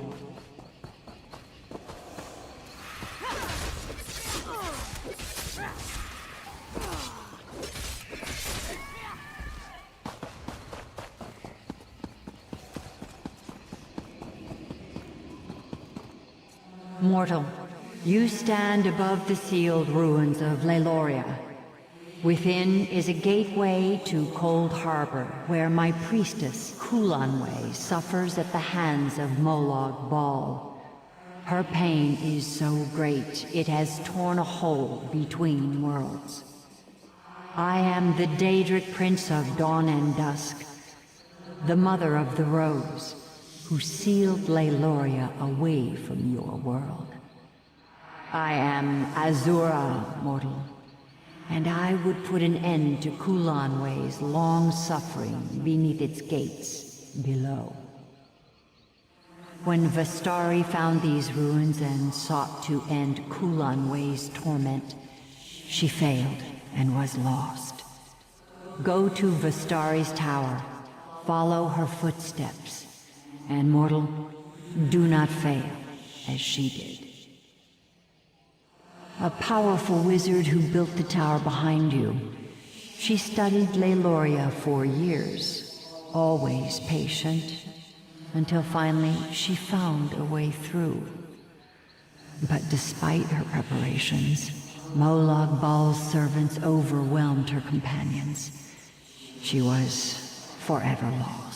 Mortal, you stand above the sealed ruins of Leiloria. Within is a gateway to Cold Harbor, where my priestess, Kulanway, suffers at the hands of Molag Bal. Her pain is so great, it has torn a hole between worlds. I am the Daedric Prince of Dawn and Dusk, the Mother of the Rose, who sealed Leiloria away from your world. I am Azura, mortal. And I would put an end to Kulanway's long suffering beneath its gates below. When Vestari found these ruins and sought to end Kulanway's torment, she failed and was lost. Go to Vestari's tower, follow her footsteps, and mortal, do not fail as she did. A powerful wizard who built the tower behind you. She studied Leiloria for years, always patient, until finally she found a way through. But despite her preparations, Molag Bal's servants overwhelmed her companions. She was forever lost.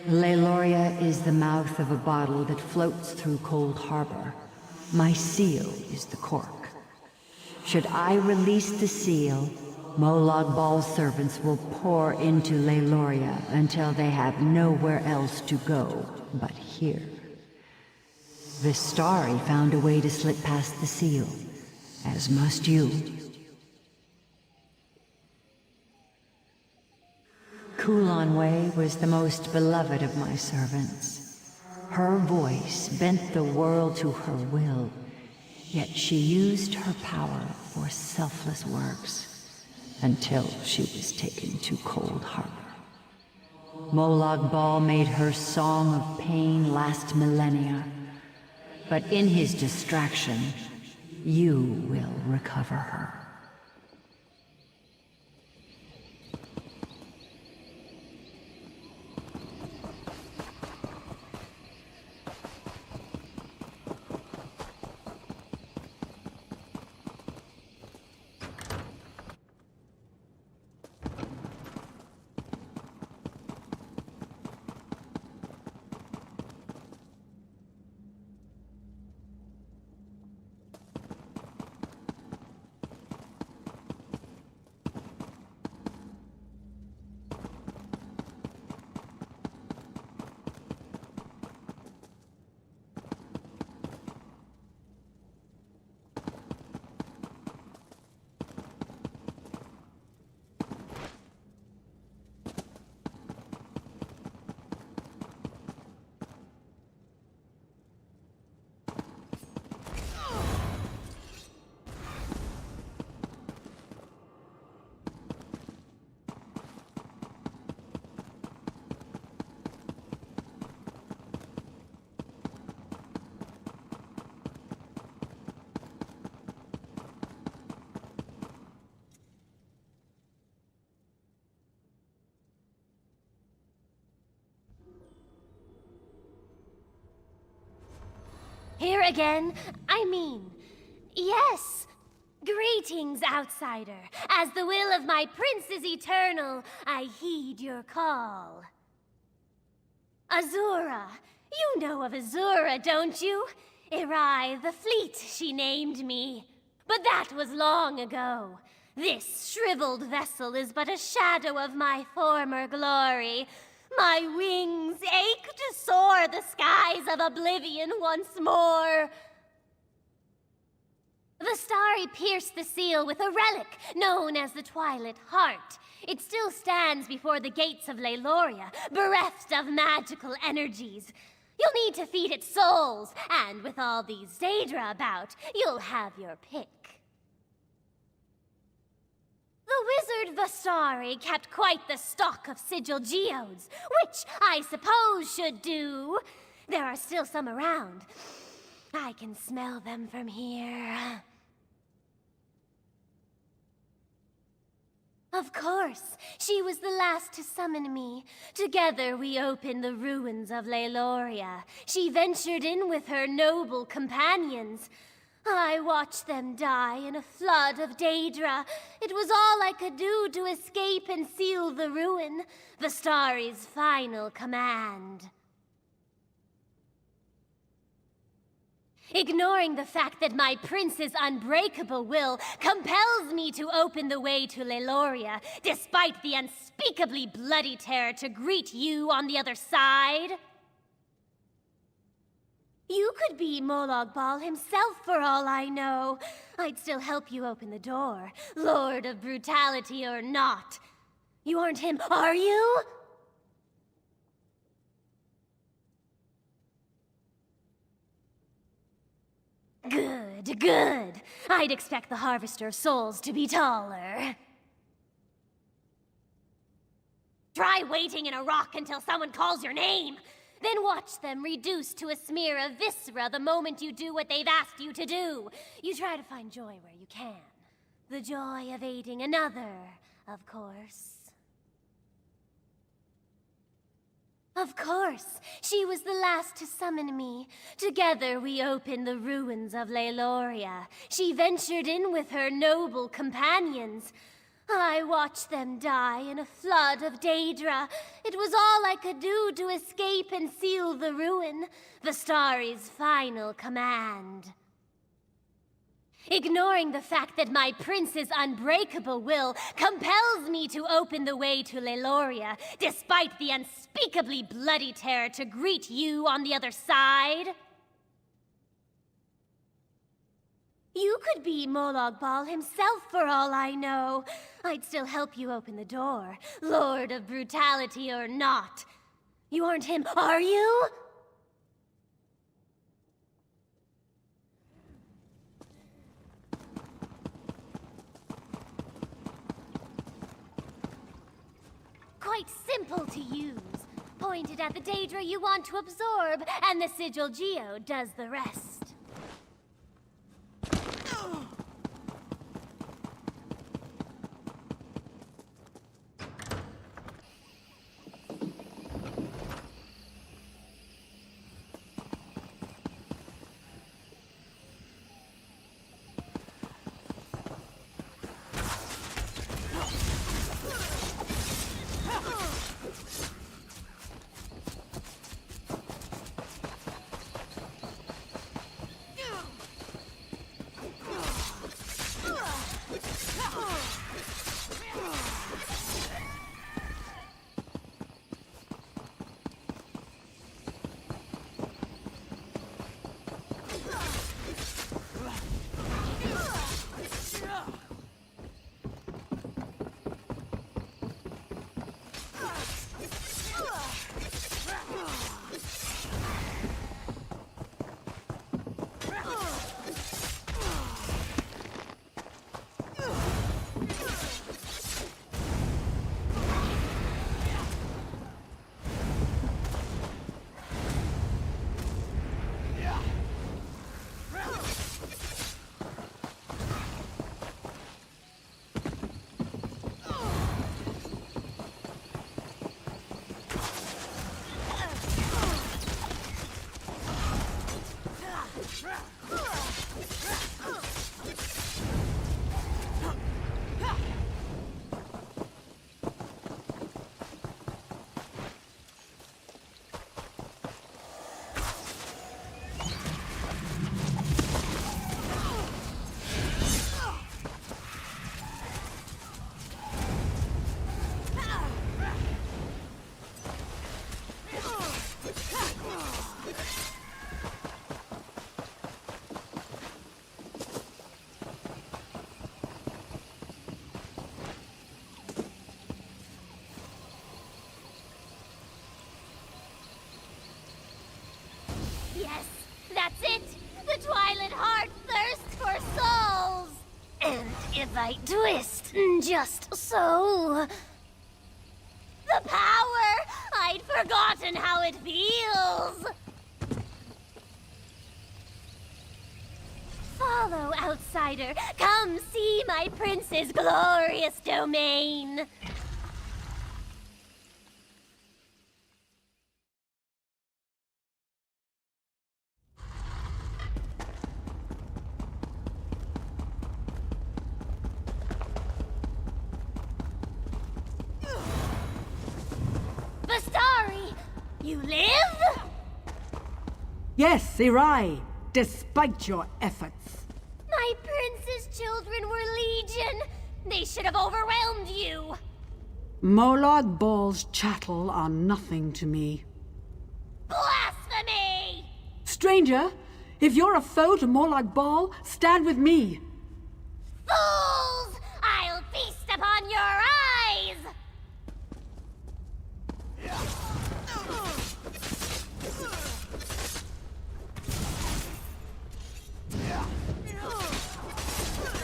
Leiloria is the mouth of a bottle that floats through Cold Harbor. My seal is the cork. Should I release the seal, Molag Bal's servants will pour into Leiloria until they have nowhere else to go but here. Vestari found a way to slip past the seal, as must you. Kulanway was the most beloved of my servants. Her voice bent the world to her will, yet she used her power for selfless works until she was taken to Cold Harbor. Molag Bal made her song of pain last millennia, but in his distraction, you will recover her. Here again? I mean, yes. Greetings, outsider. As the will of my prince is eternal, I heed your call. Azura. You know of Azura, don't you? Irai the Fleet, she named me. But that was long ago. This shriveled vessel is but a shadow of my former glory. My wings ache to soar the skies of oblivion once more. The Starry pierced the seal with a relic known as the Twilight Heart. It still stands before the gates of Leyloria, bereft of magical energies. You'll need to feed it souls, and with all these Daedra about, you'll have your pick. The wizard Vastari kept quite the stock of sigil geodes, which I suppose should do. There are still some around. I can smell them from here. Of course, she was the last to summon me. Together we opened the ruins of Leyloria. She ventured in with her noble companions. I watched them die in a flood of Daedra. It was all I could do to escape and seal the ruin, Vastari's final command. Ignoring the fact that my prince's unbreakable will compels me to open the way to Leyloria, despite the unspeakably bloody terror to greet you on the other side. You could be Molag Bal himself for all I know. I'd still help you open the door, Lord of Brutality or not. You aren't him, are you? Good, good. I'd expect the Harvester of Souls to be taller. Try waiting in a rock until someone calls your name. Then watch them reduce to a smear of viscera the moment you do what they've asked you to do. You try to find joy where you can. The joy of aiding another, of course. Of course, she was the last to summon me. Together we opened the ruins of Leyloria. She ventured in with her noble companions. I watched them die in a flood of Daedra. It was all I could do to escape and seal the ruin, Vastari's final command. Ignoring the fact that my prince's unbreakable will compels me to open the way to Leyloria, despite the unspeakably bloody terror to greet you on the other side. You could be Molag Bal himself for all I know. I'd still help you open the door, Lord of Brutality or not. You aren't him, are you? Quite simple to use. Point it at the Daedra you want to absorb, and the sigil geode does the rest. graphite twist, just so. The power! I'd forgotten how it feels! Follow, outsider. Come see my prince's glorious domain. Bastari, you live? Yes, Irai, despite your efforts. My prince's children were legion. They should have overwhelmed you. Molag Bal's chattel are nothing to me. Blasphemy! Stranger, if you're a foe to Molag Bal, stand with me. Fools! I'll feast upon your eyes!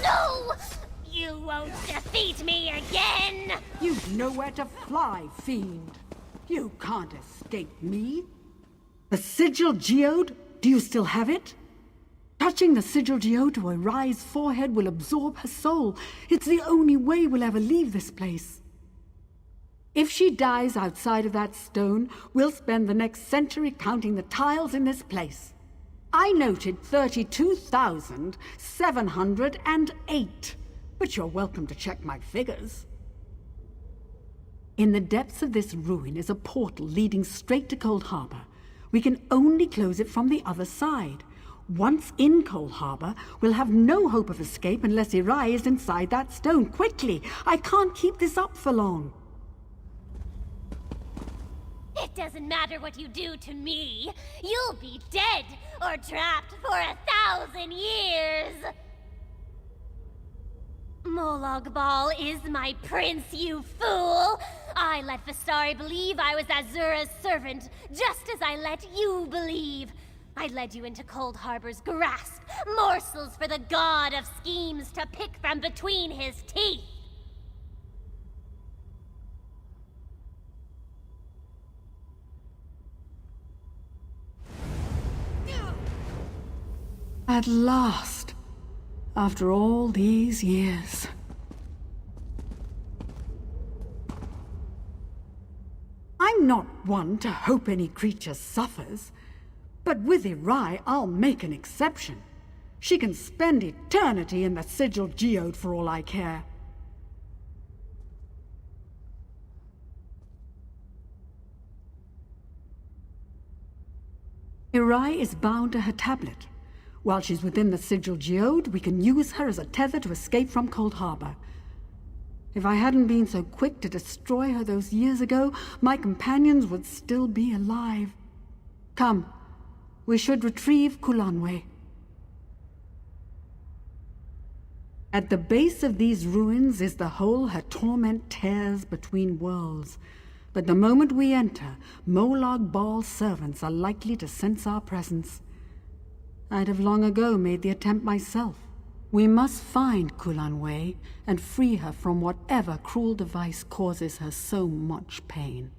No! You won't defeat me again! You've nowhere to fly, fiend. You can't escape me. The sigil geode? Do you still have it? Touching the sigil geode to Irai's forehead will absorb her soul. It's the only way we'll ever leave this place. If she dies outside of that stone, we'll spend the next century counting the tiles in this place. I noted 32,708, but you're welcome to check my figures. In the depths of this ruin is a portal leading straight to Cold Harbor. We can only close it from the other side. Once in Cold Harbor, we'll have no hope of escape unless Irai is inside that stone. Quickly! I can't keep this up for long. It doesn't matter what you do to me. You'll be dead or trapped for 1,000 years. Molag Bal is my prince, you fool! I let Vistari believe I was Azura's servant, just as I let you believe. I led you into Cold Harbor's grasp, morsels for the god of schemes to pick from between his teeth. At last, after all these years. I'm not one to hope any creature suffers, but with Irai, I'll make an exception. She can spend eternity in the sigil geode for all I care. Irai is bound to her tablet. While she's within the sigil geode, we can use her as a tether to escape from Cold Harbor. If I hadn't been so quick to destroy her those years ago, my companions would still be alive. Come, we should retrieve Kulanwe. At the base of these ruins is the hole her torment tears between worlds. But the moment we enter, Molag Bal's servants are likely to sense our presence. I'd have long ago made the attempt myself. We must find Kulanwe and free her from whatever cruel device causes her so much pain.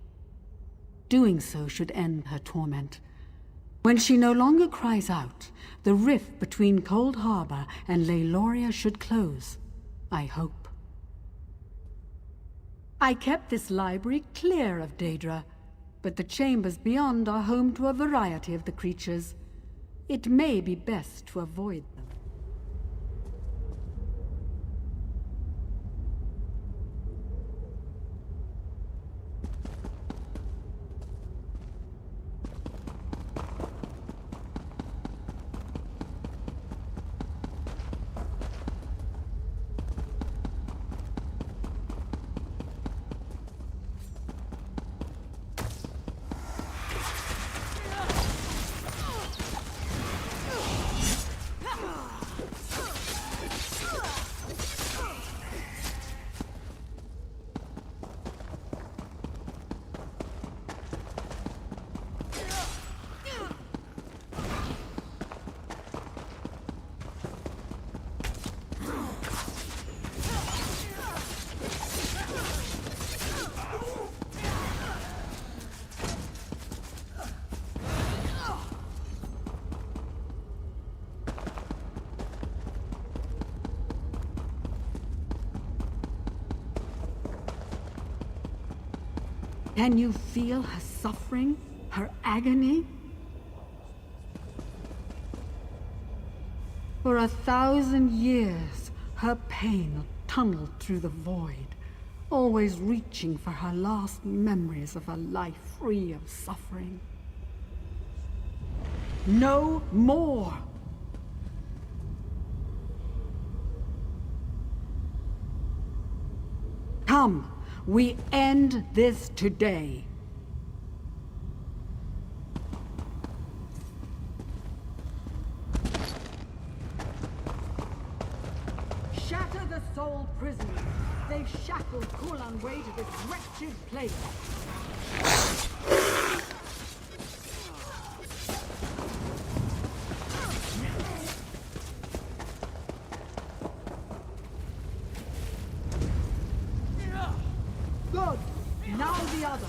Doing so should end her torment. When she no longer cries out, the rift between Cold Harbor and Leyloria should close, I hope. I kept this library clear of Daedra, but the chambers beyond are home to a variety of the creatures. It may be best to avoid them. Can you feel her suffering, her agony? For 1,000 years, her pain tunneled through the void, always reaching for her last memories of a life free of suffering. No more! Come, we end this today. Shatter the soul prisoners. They shackled Kulan Way to this wretched place. Good. Now the other.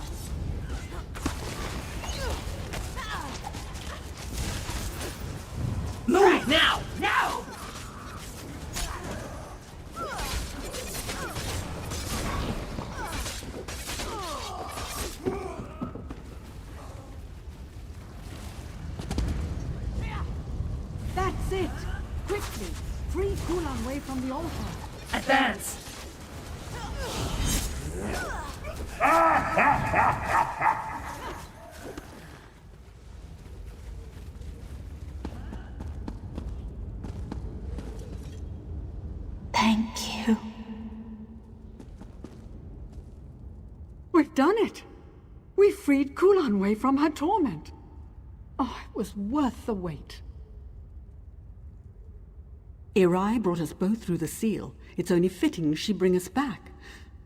Move now! Now! That's it! Quickly! Free Kulan Way from the altar. Advance! Thank you. We've done it! We freed Kulan Way from her torment. Oh, it was worth the wait. Irai brought us both through the seal. It's only fitting she bring us back.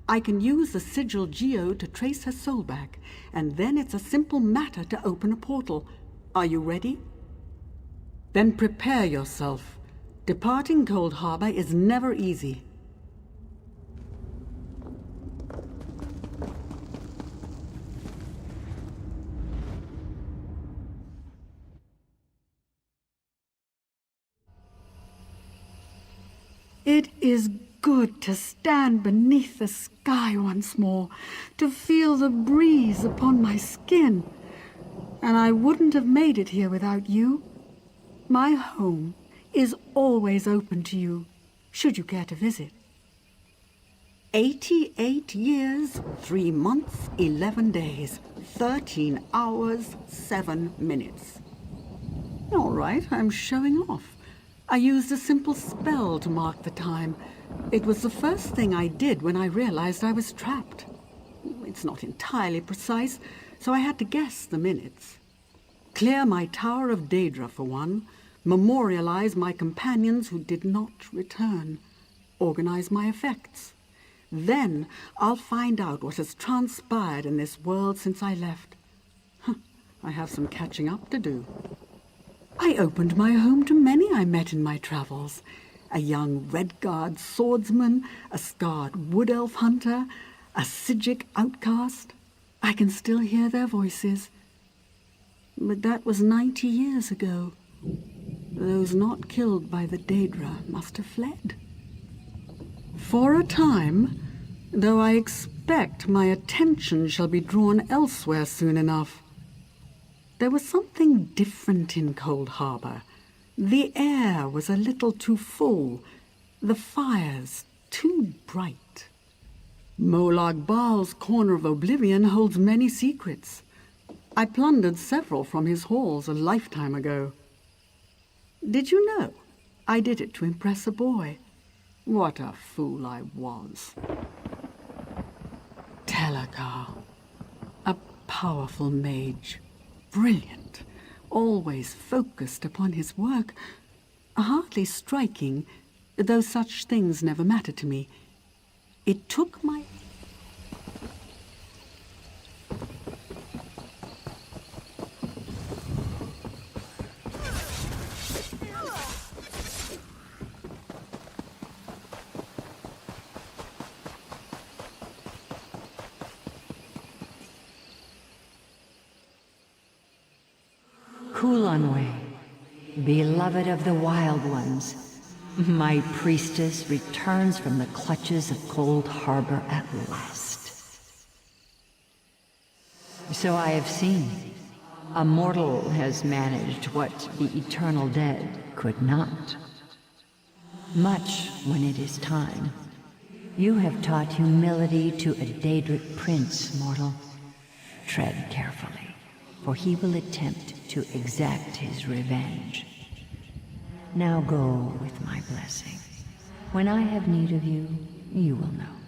I can use the sigil geode to trace her soul back, and then it's a simple matter to open a portal. Are you ready? Then prepare yourself. Departing Cold Harbor is never easy. It is good to stand beneath the sky once more, to feel the breeze upon my skin. And I wouldn't have made it here without you. My home is always open to you, should you care to visit. 88 years, 3 months, 11 days, 13 hours, 7 minutes. All right, I'm showing off. I used a simple spell to mark the time. It was the first thing I did when I realized I was trapped. It's not entirely precise, so I had to guess the minutes. Clear my Tower of Daedra for one, memorialize my companions who did not return, organize my effects. Then I'll find out what has transpired in this world since I left. I have some catching up to do. I opened my home to many I met in my travels. A young Redguard swordsman, a scarred wood elf hunter, a Psijic outcast. I can still hear their voices. But that was 90 years ago. Those not killed by the Daedra must have fled. For a time, though I expect my attention shall be drawn elsewhere soon enough. There was something different in Cold Harbor. The air was a little too full, the fires too bright. Molag Baal's Corner of Oblivion holds many secrets. I plundered several from his halls a lifetime ago. Did you know? I did it to impress a boy. What a fool I was. Telakar, a powerful mage, brilliant, always focused upon his work, hardly striking, though such things never mattered to me. It took my... Kulanwe, beloved of the Wild Ones, my priestess returns from the clutches of Cold Harbor at last. So I have seen. A mortal has managed what the eternal dead could not. Much when it is time. You have taught humility to a Daedric prince, mortal. Tread carefully, for he will attempt to exact his revenge. Now go with my blessing. When I have need of you, you will know.